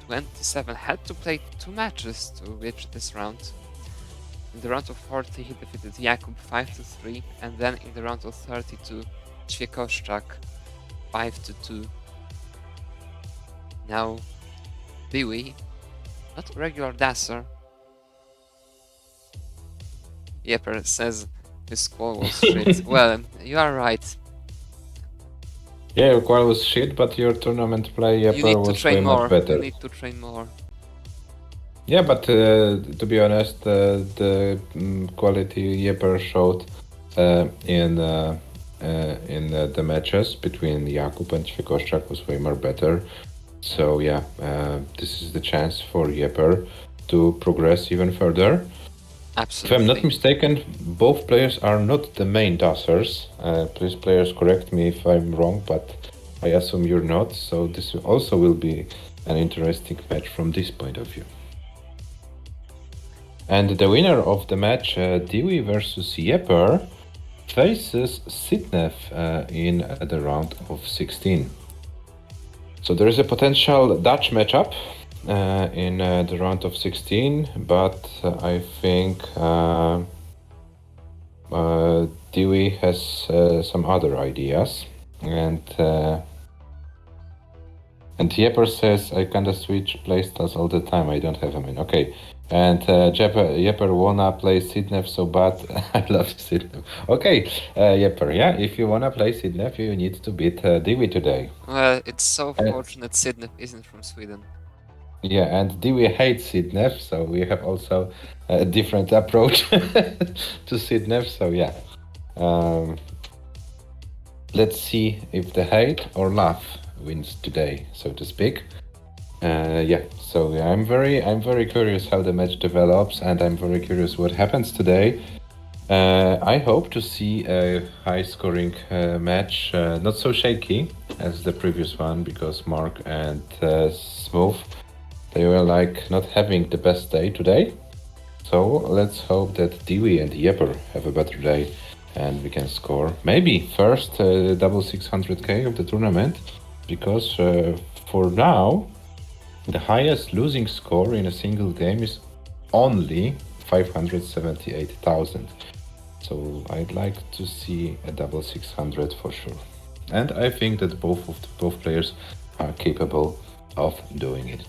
27. Had to play 2 matches to reach this round. In the round of 40 he defeated Jakub 5-3, and then in the round of 32 Ćwiekoszczak 5-2. Now DEEWEE, not a regular dasser. JEPER says his score was shit. Well, you are right. Yeah, your qual was shit, but your tournament play You need to was train way more. much better. You need to train more. Yeah, but to be honest, the quality JEPER showed in the matches between Jakub and Ćwiekoszczak was way more better. So yeah, this is the chance for JEPER to progress even further. Absolutely. If I'm not mistaken, both players are not the main dancers. Please, players, correct me if I'm wrong, but I assume you're not. So this also will be an interesting match from this point of view. And the winner of the match, DEEWEE versus JEPER, faces Sidnev in the round of 16. So there is a potential Dutch matchup in the round of 16, but I think DEEWEE has some other ideas, and JEPER says I kinda switch playstyles all the time. I don't have a main. Okay, and JEPER wanna play Sidnev so bad. I love Sidnev. Okay, JEPER, yeah, if you wanna play Sidnev, you need to beat DEEWEE today. Well, it's so fortunate Sidnev isn't from Sweden. Yeah, and DEEWEE hates Sidnev, so we have also a different approach to Sidnev. So yeah, let's see if the hate or love wins today, so to speak. Yeah, so yeah, I'm very curious how the match develops, and I'm very curious what happens today. I hope to see a high-scoring match, not so shaky as the previous one, because MARQ and Smooth, they were like not having the best day today. So let's hope that DEEWEE and JEPER have a better day and we can score maybe first double 600k of the tournament, because for now the highest losing score in a single game is only 578,000. So I'd like to see a double 600 for sure. And I think that both players are capable of doing it.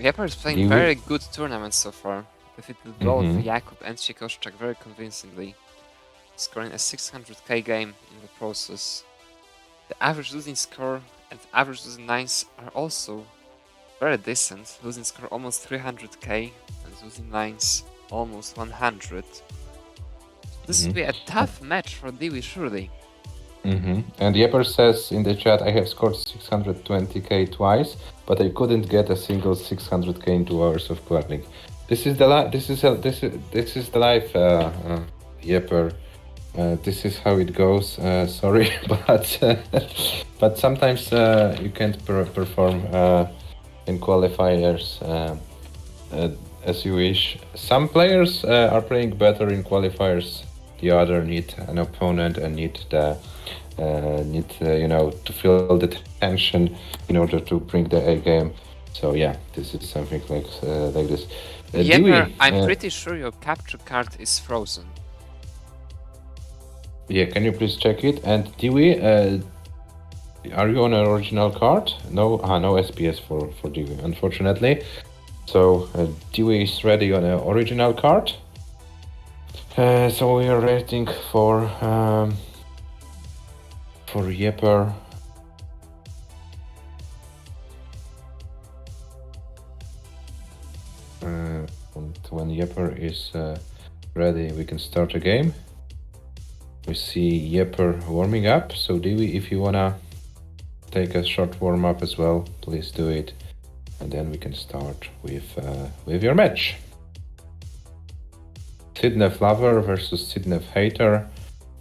JEPER is playing very good tournaments so far. Defeated both Jakub and Ćwiekoszczak very convincingly, scoring a 600k game in the process. The average losing score and average losing lines are also very decent. Losing score almost 300k and losing lines almost 100. This will be a tough match for DEEWEE, surely. And JEPER says in the chat, I have scored 620k twice, but I couldn't get a single 600k in 2 hours of quadding. This is the life, JEPER. This is how it goes. Sorry, but sometimes you can't perform in qualifiers as you wish. Some players are playing better in qualifiers. The other need an opponent and need you know, to feel the tension in order to bring the A game. So yeah, this is something like this. JEPER, I'm pretty sure your capture card is frozen. Yeah, can you please check it? And DEEWEE, are you on an original card? No, no SPS for DEEWEE, unfortunately. So DEEWEE is ready on an original card. So we are waiting for JEPER. And when JEPER is ready, we can start a game. We see JEPER warming up. So DEEWEE, if you wanna take a short warm-up as well, please do it. And then we can start with your match. Sidnev Lover versus Sidnev Hater.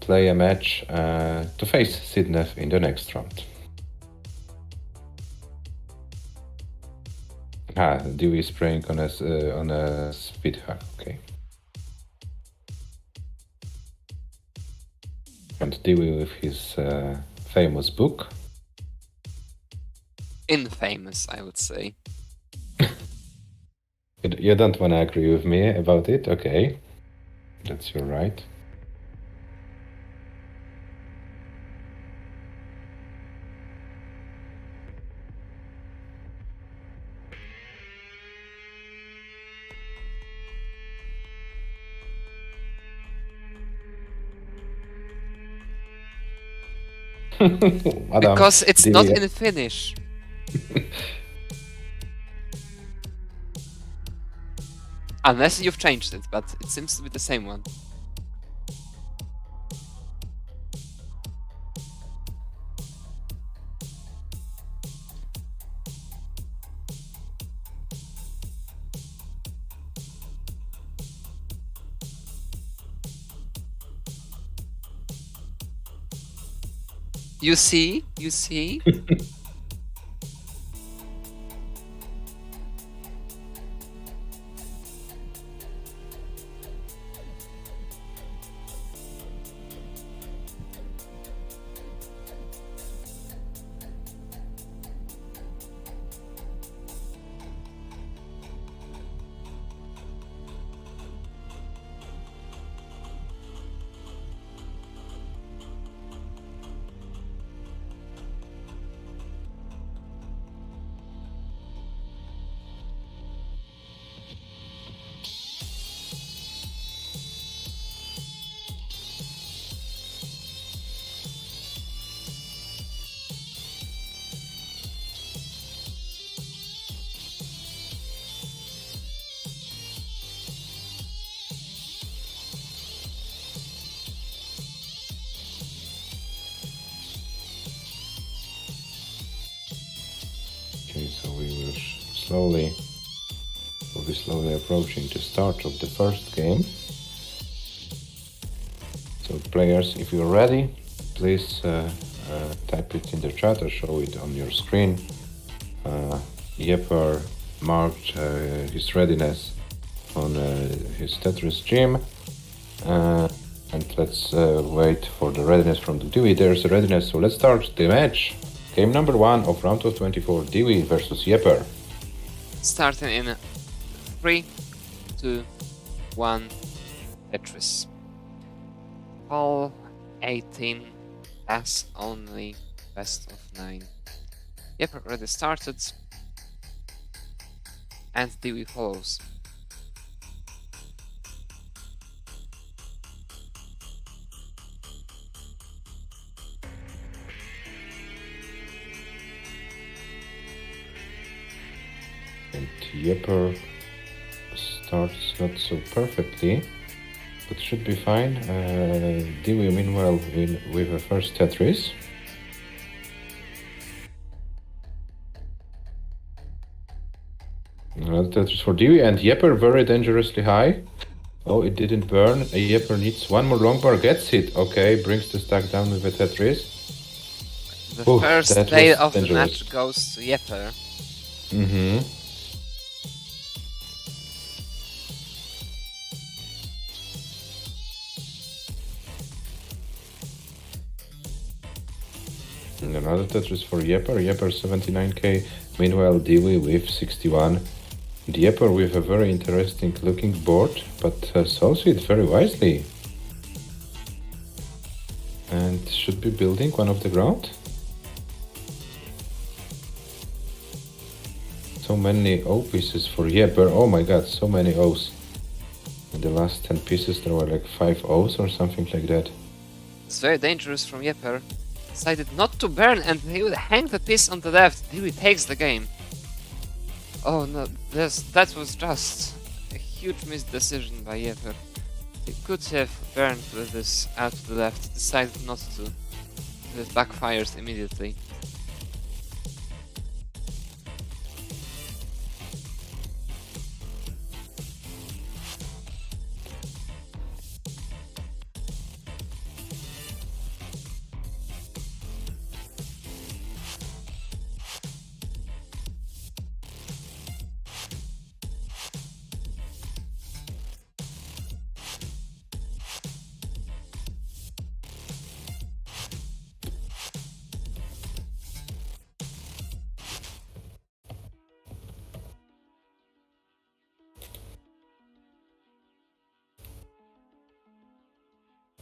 Play a match to face Sidnev in the next round. DEEWEE spraying on a speed hack, okay. And DEEWEE with his famous book. Infamous, I would say. You don't want to agree with me about it? Okay. That's your right. Adam, Because it's DEEWEE. not in Finnish. Unless you've changed it, but it seems to be the same one. You see? You see? Okay, so we will be slowly approaching the start of the first game. So players, if you're ready, please type it in the chat or show it on your screen. JEPER marked his readiness on his Tetris gym. And let's wait for the readiness from the DEEWEE. There's a readiness, so let's start the match. Game number 1 of round of 24, DEEWEE versus JEPER. Starting in 3, 2, 1, Tetris. All 18, pass only, best of 9. JEPER already started, and DEEWEE follows. And JEPER starts not so perfectly, but should be fine. DEEWEE meanwhile win with a first Tetris. Another Tetris for DEEWEE, and JEPER very dangerously high. Oh, it didn't burn. JEPER needs one more long bar, gets it. Okay, brings the stack down with a Tetris. The Oof, first that play was of the dangerous. match goes to JEPER. And another Tetris for JEPER. JEPER 79k. Meanwhile, DEEWEE with 61. JEPER with a very interesting looking board, but solves it very wisely. And should be building one of the ground. So many O pieces for JEPER. Oh my god, so many O's. In the last 10 pieces there were like 5 O's or something like that. It's very dangerous from JEPER. Decided not to burn, and he would hang the piece on the left. DEEWEE takes the game. Oh no, that was just a huge missed decision by JEPER. He could have burned with this out to the left, decided not to. It backfires immediately.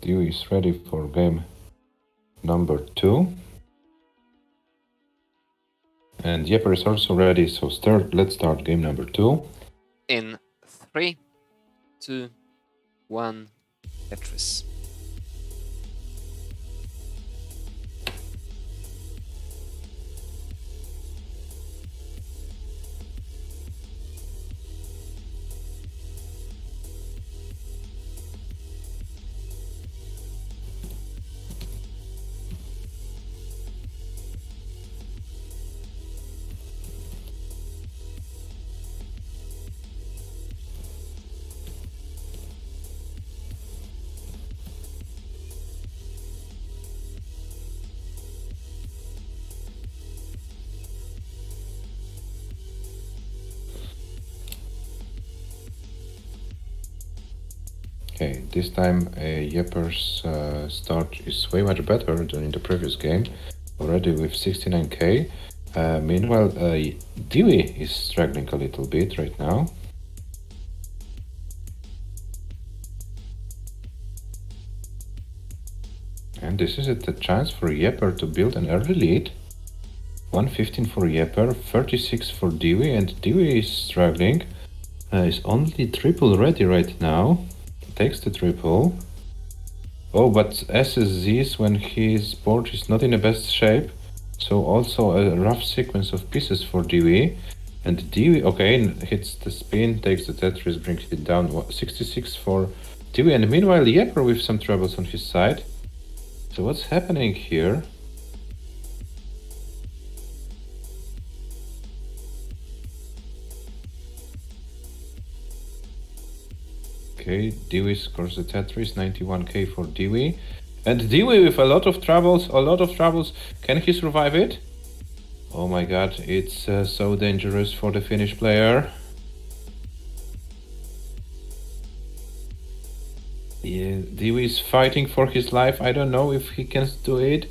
DEEWEE is ready for game number 2. And JEPER is also ready, so let's start game number 2. In 3, 2, 1, Tetris. Okay, this time JEPER's start is way much better than in the previous game, already with 69k. Meanwhile, DEEWEE is struggling a little bit right now. And this is the chance for JEPER to build an early lead. 115 for JEPER, 36 for DEEWEE, and DEEWEE is struggling. Is only triple ready right now. Takes the triple. Oh, but SSZs when his board is not in the best shape. So also a rough sequence of pieces for DEEWEE. And DEEWEE, okay, hits the spin, takes the Tetris, brings it down. 66 for DEEWEE. And meanwhile, JEPER with some troubles on his side. So what's happening here? Okay, DEEWEE scores the Tetris, 91k for DEEWEE. And DEEWEE with a lot of troubles. Can he survive it? Oh my god, it's so dangerous for the Finnish player. Yeah, DEEWEE is fighting for his life. I don't know if he can do it.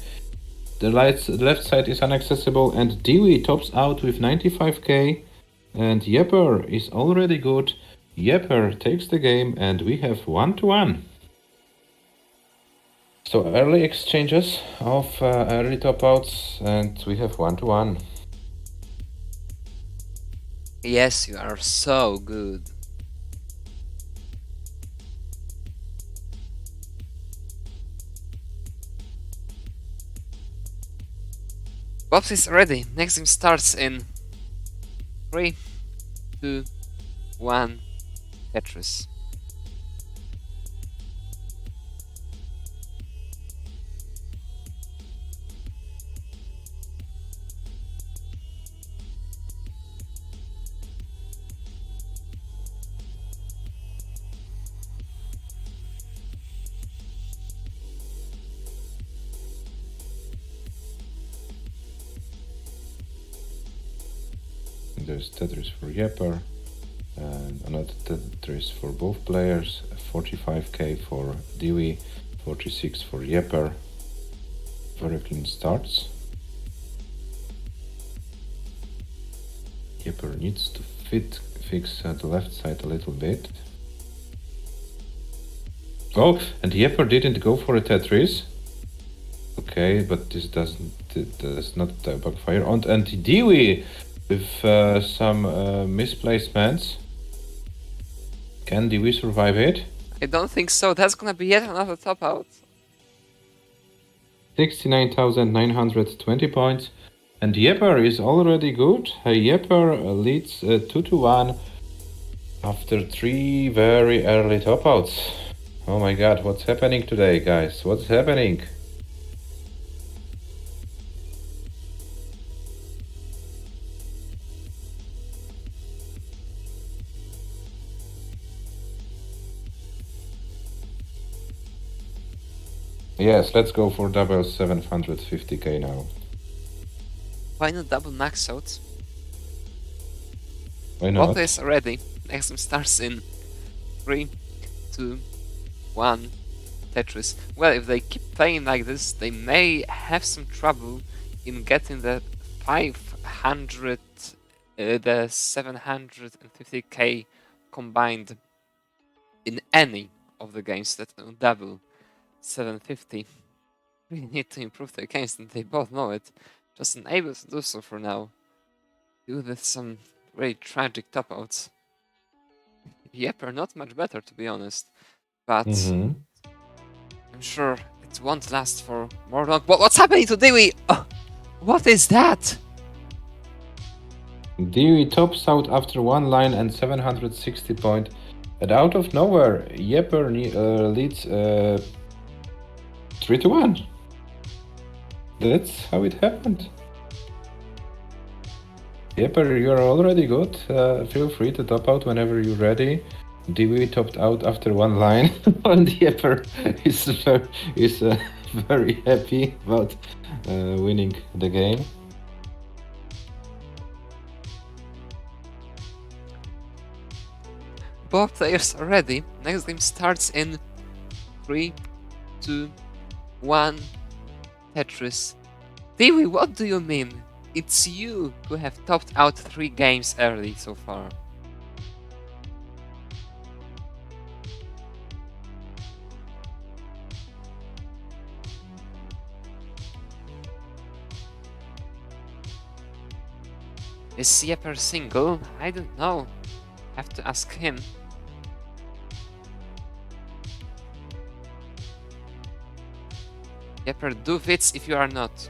The left side is inaccessible, and DEEWEE tops out with 95k. And JEPER is already good. JEPER takes the game, and we have 1-1. So early exchanges of early top outs, and we have 1-1. Yes, you are so good. Bobs is ready. Next game starts in 3, 2, 1, Tetris. There's Tetris for JEPER, and another Tetris for both players, 45k for DEEWEE, 46 for JEPER. Very clean starts. JEPER needs to fix the left side a little bit. Oh, and JEPER didn't go for a Tetris. Okay, but this does not backfire. And DEEWEE with some misplacements. Can DEEWEE survive it? I don't think so. That's gonna be yet another top out. 69,920 points. And JEPER is already good. JEPER leads 2-1 after 3 very early top outs. Oh my god, what's happening today, guys? What's happening? Yes, let's go for double 750k now. Why not double max out? Why not? Both is ready. Next game starts in 3, 2, 1, Tetris. Well, if they keep playing like this, they may have some trouble in getting the 500, the 750k combined in any of the games that double. 750. We need to improve the games, and they both know it. Just unable to do so for now. Due with some very tragic top outs. JEPER not much better, to be honest. But I'm sure it won't last for more long. What's happening to DEEWEE? Oh, what is that? DEEWEE tops out after one line and 760 point. And out of nowhere, JEPER leads 3-1. That's how it happened. JEPER, you're already good. Feel free to top out whenever you're ready. DEEWEE topped out after one line, and JEPER is very happy about winning the game. Both players are ready. Next game starts in 3, 2, 1. Tetris. DEEWEE, what do you mean? It's you who have topped out 3 games early so far. Is JEPER single? I don't know. Have to ask him. JEPER, do fits if you are not.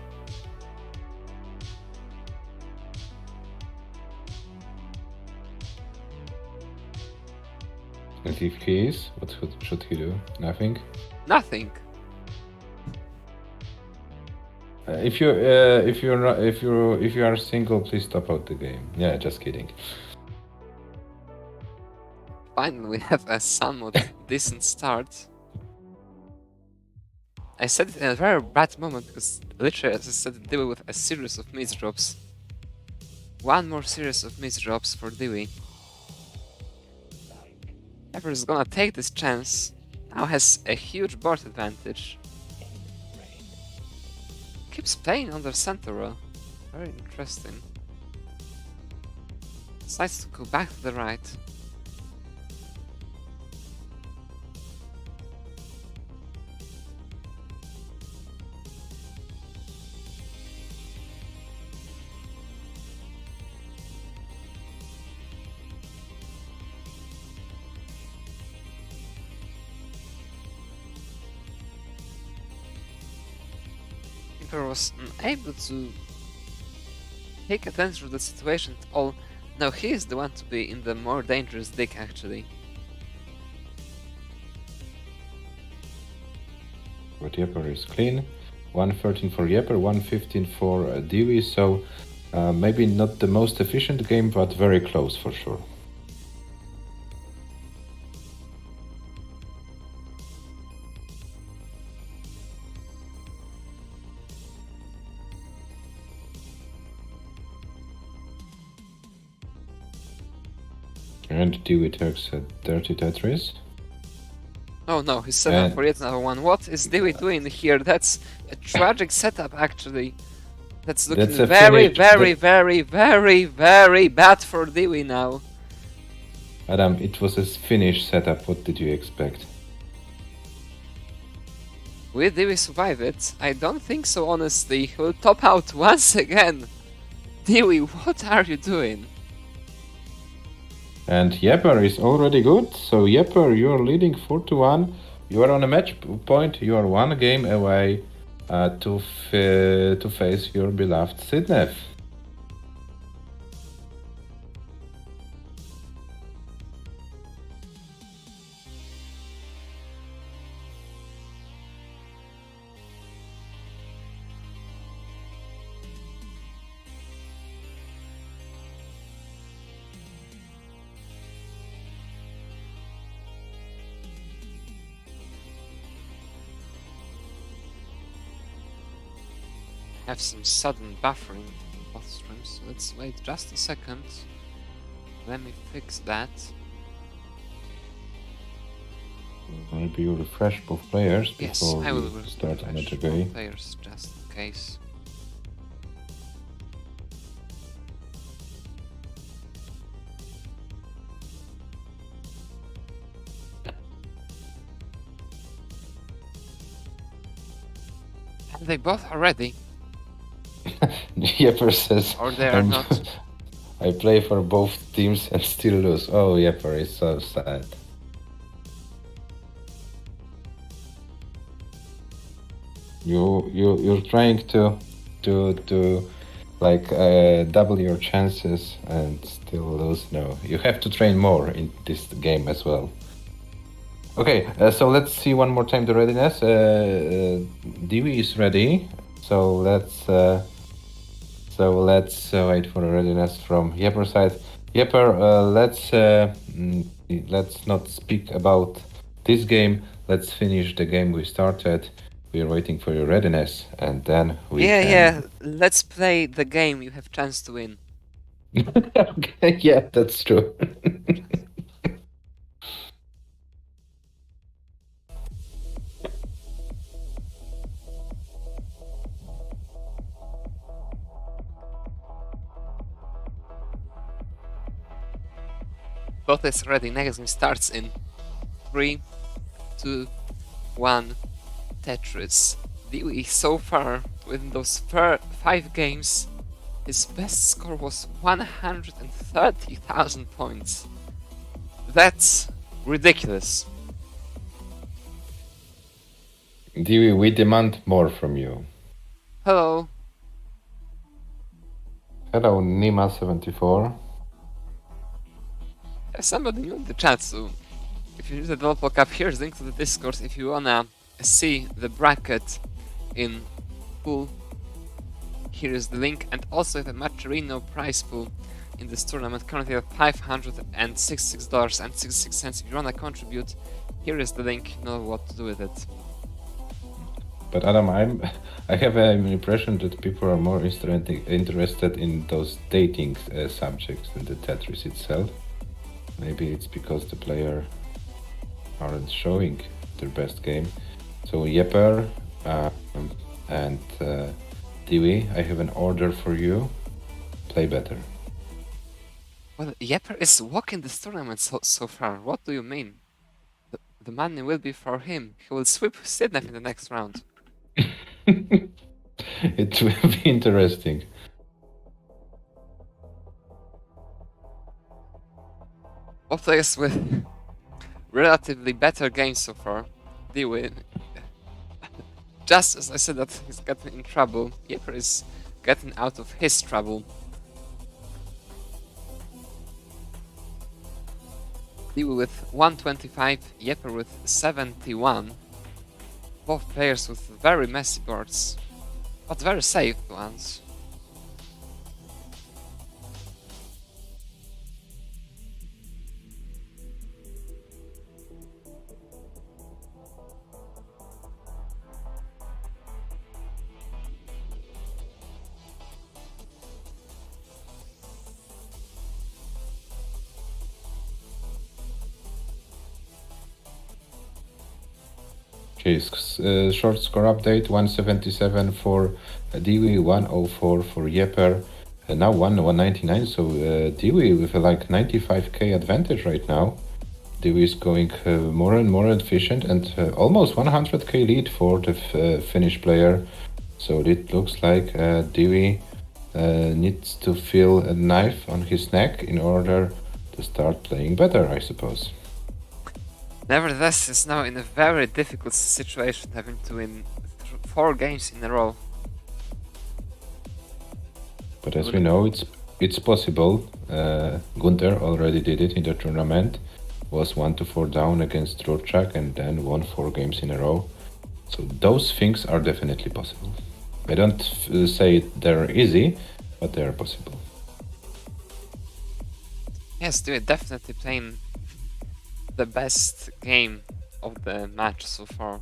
And if he is, what should he do? Nothing. Nothing. If you are single, please top out the game. Yeah, just kidding. Finally, we have a somewhat decent start. I said it in a very bad moment because literally, as I said, DEEWEE with a series of misdrops. One more series of misdrops for DEEWEE. JEPER is gonna take this chance. Now has a huge board advantage. Keeps playing under center row. Very interesting. Decides to go back to the right. JEPER was unable to take advantage of the situation at all. Now he is the one to be in the more dangerous dig, actually. But JEPER is clean. 113 for JEPER, 115 for DEEWEE, so maybe not the most efficient game, but very close for sure. And DEEWEE takes a dirty Tetris. Oh no, he's set up for yet another one. What is DEEWEE doing here? That's a tragic setup, actually. That's looking very bad for DEEWEE now. Adam, it was a Finnish setup. What did you expect? Will DEEWEE survive it? I don't think so, honestly. He will top out once again. DEEWEE, what are you doing? And JEPER is already good, so JEPER, you're leading 4-1. You are on a match point, you are one game away to face your beloved Sidnev. Have some sudden buffering in both streams, so let's wait just a second. Let me fix that. Maybe you refresh both players Yes, before I will we start another refresh game. both players just in case. They both are ready. Jeper says, Or they are not. I play for both teams and still lose. Oh, Jeper is so sad. You're trying to like double your chances and still lose. No, you have to train more in this game as well. Okay, so let's see one more time the readiness. DEEWEE is ready, so let's wait for the readiness from Jeper's side. Jeper, let's not speak about this game. Let's finish the game we started. We are waiting for your readiness, and then we can... Yeah, let's play the game you have chance to win. Okay, yeah, that's true. Both is ready. Next game starts in 3, 2, 1. Tetris. DEEWEE so far, within those 5 games, his best score was 130,000 points. That's ridiculous. DEEWEE, we demand more from you. Hello. Hello, Nima74. Somebody new in the chat, so if you use the developer cap, here's the link to the Discord if you wanna see the bracket in full. Here is the link, and also the Macherino prize pool in this tournament, currently at $566.66. If you wanna contribute, here is the link, you know what to do with it. But Adam, I have an impression that people are more interested in those dating subjects than the Tetris itself. Maybe it's because the player aren't showing their best game. So Jeper and DEEWEE, I have an order for you. Play better. Well, Jeper is walking this tournament so far. What do you mean? The money will be for him. He will sweep Sydney in the next round. It will be interesting. Both players with relatively better games so far. DEEWEE, just as I said that he's getting in trouble, Jeper is getting out of his trouble. DEEWEE with 125, Jeper with 71. Both players with very messy boards, but very safe ones. Okay, short score update, 177 for DEEWEE, 104 for Jeper, now 199, so DEEWEE with like 95k advantage right now. DEEWEE is going more and more efficient, and almost 100k lead for the Finnish player. So it looks like DEEWEE needs to feel a knife on his neck in order to start playing better, I suppose. Nevertheless, is now in a very difficult situation, having to win 4 games in a row. But as we know, it's possible. Gunther already did it in the tournament. Was 1-4 down against Rorchak and then won 4 games in a row. So those things are definitely possible. I don't say they're easy, but they are possible. Yes, DEEWEE definitely playing the best game of the match so far.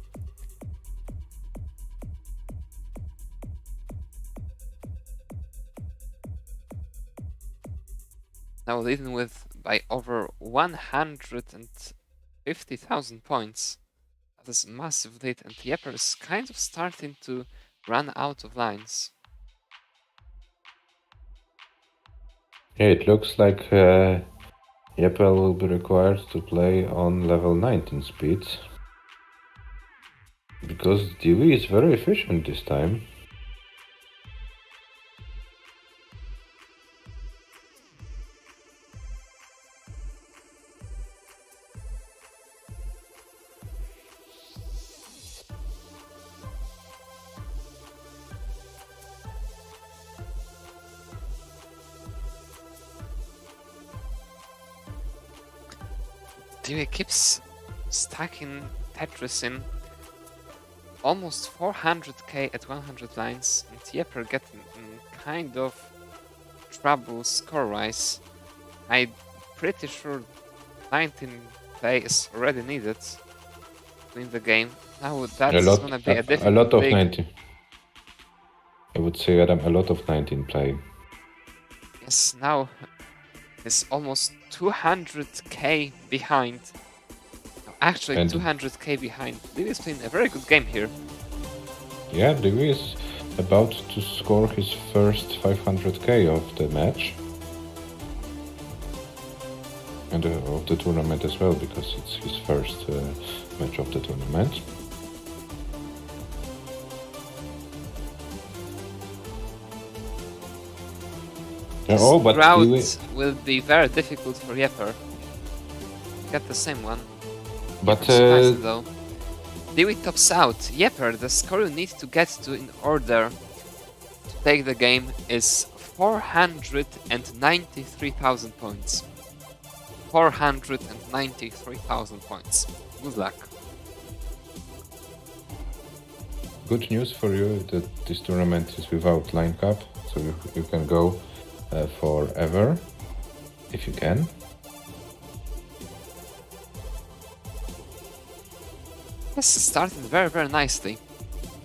Now leading with by over 150,000 points. That is massive lead, and Jeper is kind of starting to run out of lines. Yeah, it looks like Jeper will be required to play on level 19 speeds. Because DEEWEE is very efficient this time. DEEWEE keeps stacking Tetris in almost 400k at 100 lines, and JEPER getting in kind of trouble score-wise. I'm pretty sure 19 play is already needed to win the game. Now that's gonna be a difficult a lot of league. 19. I would say, Adam, a lot of 19 play. Yes, now it's almost 200k behind. No, actually, And 200k behind. DEEWEE is playing a very good game here. yeah, DEEWEE is about to score his first 500k of the match. And of the tournament as well, because it's his first match of the tournament. This Oh, but route DEEWEE, will be very difficult for JEPER. Get the same one. but Surprised though. DEEWEE tops out. JEPER, the score you need to get to in order to take the game is 493,000 points. 493,000 points. Good luck. good news for you that this tournament is without line cap, so you can go forever if you can. This started very, very nicely.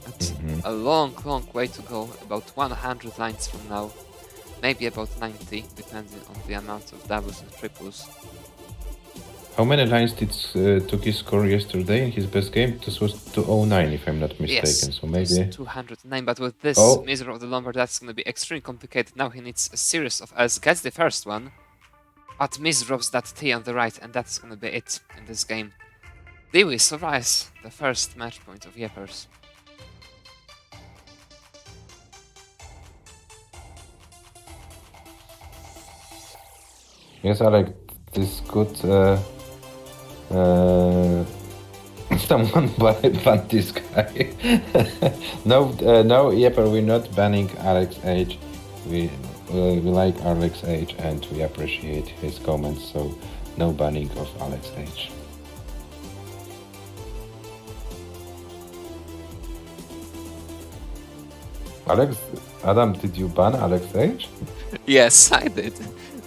But a long, long way to go. About 100 lines from now. Maybe about 90, depending on the amount of doubles and triples. How many lines did Tuki score yesterday in his best game? This was 209, if I'm not mistaken. Yes, So maybe 209, but with this Oh. Miser of the Lombard, that's going to be extremely complicated. Now he needs a series of S, gets the first one, but misdrops that T on the right, and that's going to be it in this game. DEEWEE survives the first match point of JEPER's. yes, Alex, this could someone ban this guy. No, Jeper, we're not banning Alex H. We like Alex H and we appreciate his comments, so no banning of Alex H. Adam, did you ban Alex H? Yes, I did.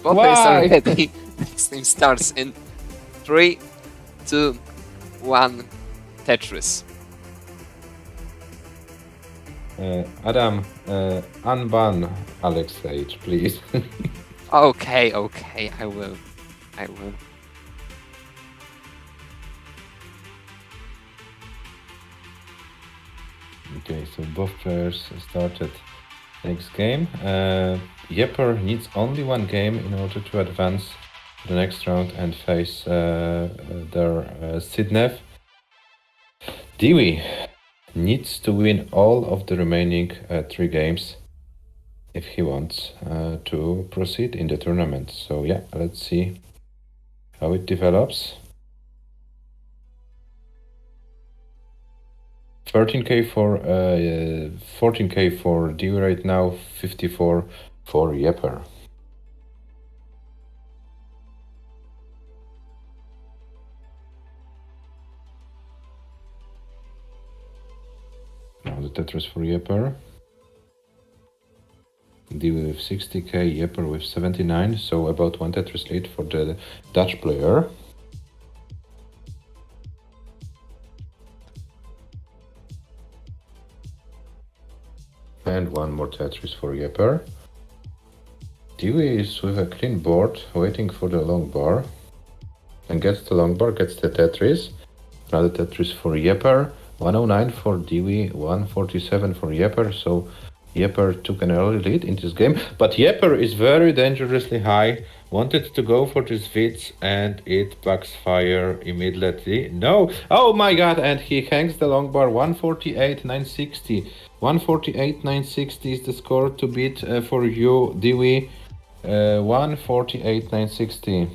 Both Why? are ready. This game starts in 3, 2, 1, Tetris. Adam, unban Alex H, please. Okay, okay, I will. I will. Okay, so both players started next game. Jeper needs only one game in order to advance to the next round and face their Sidnev. DEEWEE needs to win all of the remaining 3 games if he wants to proceed in the tournament. So yeah, let's see how it develops. 14k for 14k for DEEWEE right now, 54 for Jeper. Now the Tetris for Jeper. DEEWEE with 60k, Jeper with 79, so about 1 Tetris lead for the Dutch player. And one more Tetris for Jeper. DEEWEE is with a clean board, waiting for the long bar. And gets the long bar, gets the Tetris. Another Tetris for Jeper. 109 for DEEWEE, 147 for Jeper. So JEPER took an early lead in this game, but JEPER is very dangerously high, wanted to go for this Vitz, and it backfire immediately. No! Oh my god, and he hangs the long bar, 148,960. 148,960 is the score to beat for you, DEEWEE. 148,960.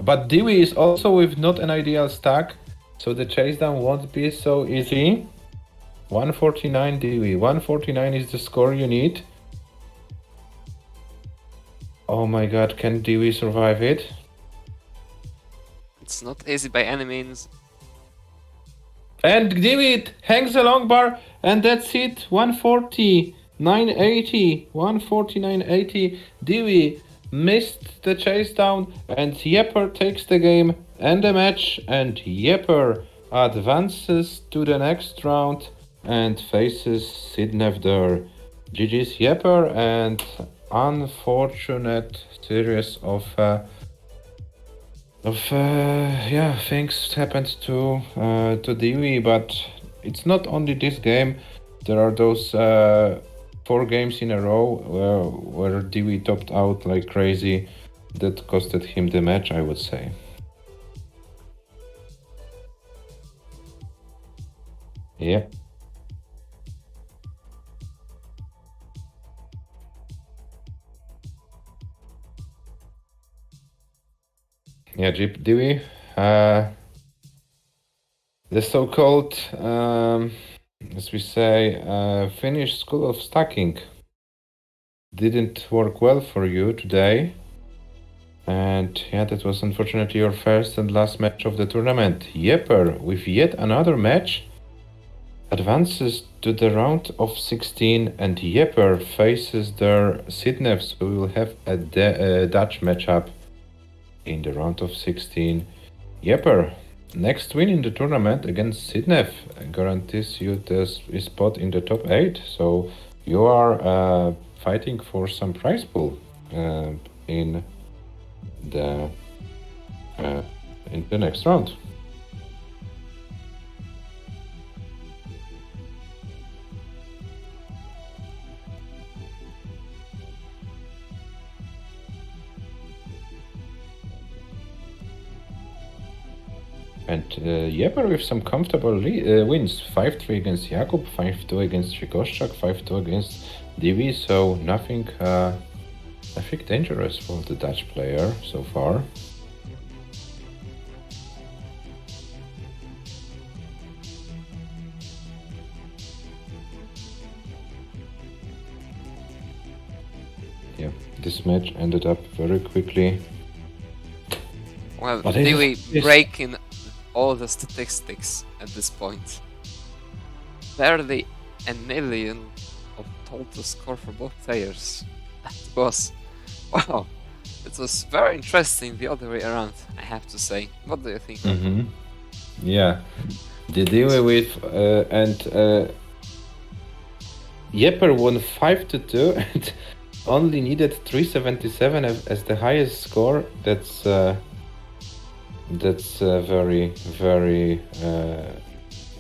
But DEEWEE is also with not an ideal stack, so the chase down won't be so easy. 149 DEEWEE. 149 is the score you need. Oh my god, can DEEWEE survive it? It's not easy by any means. And DEEWEE hangs a long bar, and that's it. 140, 980, 140, 980. DEEWEE missed the chase down, and JEPER takes the game and the match, and JEPER advances to the next round and faces Sidnev there. GG's JEPER, and unfortunate series of things happened to DEEWEE, but it's not only this game. There are those 4 games in a row where DEEWEE topped out like crazy. That costed him the match, I would say. Yeah. Yeah, DEEWEE. The so-called, as we say, Finnish school of stacking didn't work well for you today. And yeah, that was unfortunately your first and last match of the tournament. JEPER, with yet another match, advances to the round of 16, and JEPER faces their Sidnev, so we will have a Dutch matchup in the round of 16. JEPER, next win in the tournament against Sidnev guarantees you this spot in the top 8, so you are fighting for some prize pool in the next round. And JEPER with some comfortable wins. 5-3 against Jakub, 5-2 against Trikoszczak, 5-2 against DEEWEE, so nothing dangerous for the Dutch player so far. Yeah, this match ended up very quickly. Well, DEEWEE breaking all the statistics at this point. Barely a million of total score for both players. That was... wow. It was very interesting the other way around, I have to say. What do you think? Yeah. The DEEWEE with... JEPER won 5-2 and only needed 377 as the highest score. That's very, very,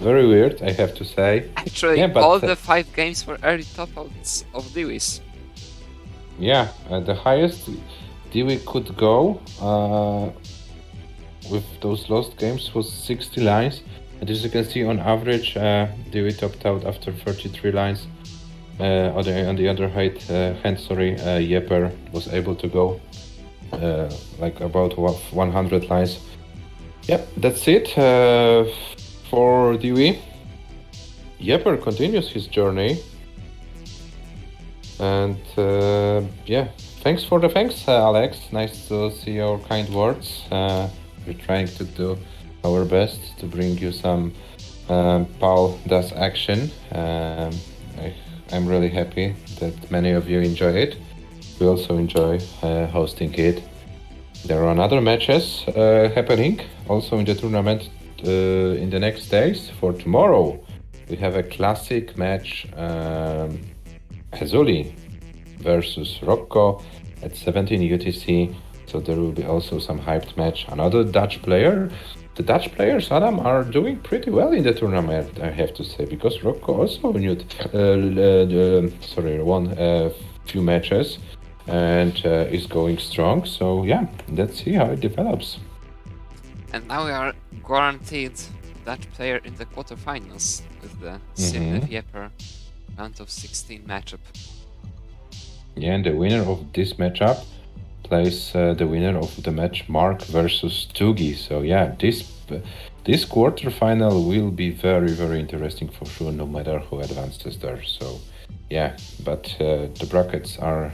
very weird, I have to say. Actually, yeah, all the 5 games were early top-outs of DEEWEE's. Yeah, the highest DEEWEE could go with those lost games was 60 lines. And as you can see, on average, DEEWEE topped out after 33 lines. On the other hand, JEPER was able to go like about 100 lines. Yep, that's it for DEEWEE. JEPER continues his journey. And yeah, thanks for the thanks, Alex. Nice to see your kind words. We're trying to do our best to bring you some Paul Does action. I'm really happy that many of you enjoy it. We also enjoy hosting it. There are other matches happening also in the tournament in the next days. For tomorrow, we have a classic match, Hazuli versus Rocco at 17 UTC. So there will be also some hyped match. Another Dutch player. The Dutch players, Adam, are doing pretty well in the tournament, I have to say, because Rocco also won a few matches and is going strong. So yeah, let's see how it develops. And now we are guaranteed Dutch player in the quarterfinals with the Sidnev JEPER round of 16 matchup. Yeah, and the winner of this matchup plays the winner of the match MARQ versus DEEWEE. So yeah, this quarterfinal will be very, very interesting for sure, no matter who advances there. So yeah, but the brackets are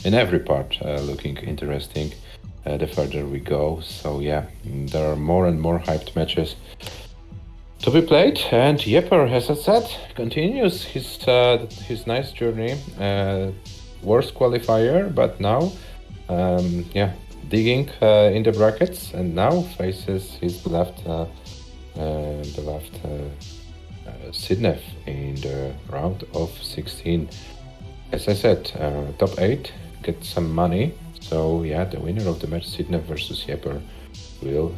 in every part looking interesting the further we go. So yeah, there are more and more hyped matches to be played, and JEPER, as I said, continues his nice journey. Worst qualifier, but now digging in the brackets, and now faces his beloved Sidnev in the round of 16. As I said, top 8 get some money. So yeah, the winner of the match, Sidnev versus JEPER, will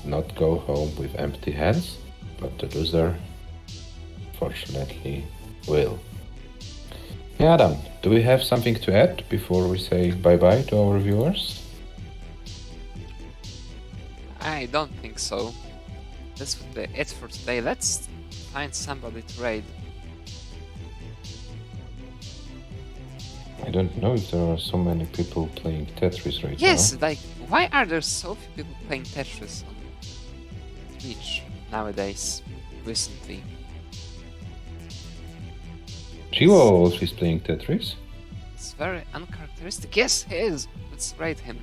not go home with empty hands, but the loser, fortunately, will. Yeah, Adam, do we have something to add before we say bye-bye to our viewers? I don't think so. This would be it for today. Let's find somebody to raid. I don't know if there are so many people playing Tetris right now. Yes, like, why are there so few people playing Tetris on Twitch nowadays, recently? Chivo also is playing Tetris. It's very uncharacteristic. Yes, he is. Let's raid him.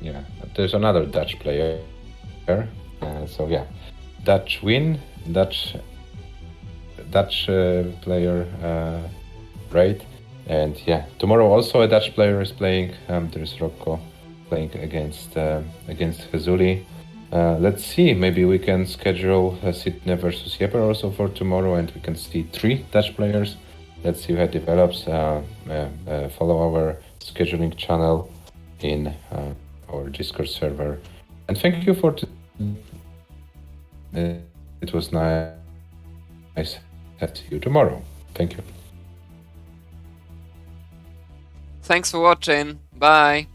Yeah, but there's another Dutch player. So yeah, Dutch win, Dutch player raid. And yeah, tomorrow also a Dutch player is playing. There's Rocco playing against Hezuli. Let's see, maybe we can schedule Sidnev versus JEPER also for tomorrow, and we can see 3 Dutch players. Let's see how it develops. Follow our scheduling channel in our Discord server. And thank you for it was nice. I'll see you tomorrow. Thank you. Thanks for watching. Bye.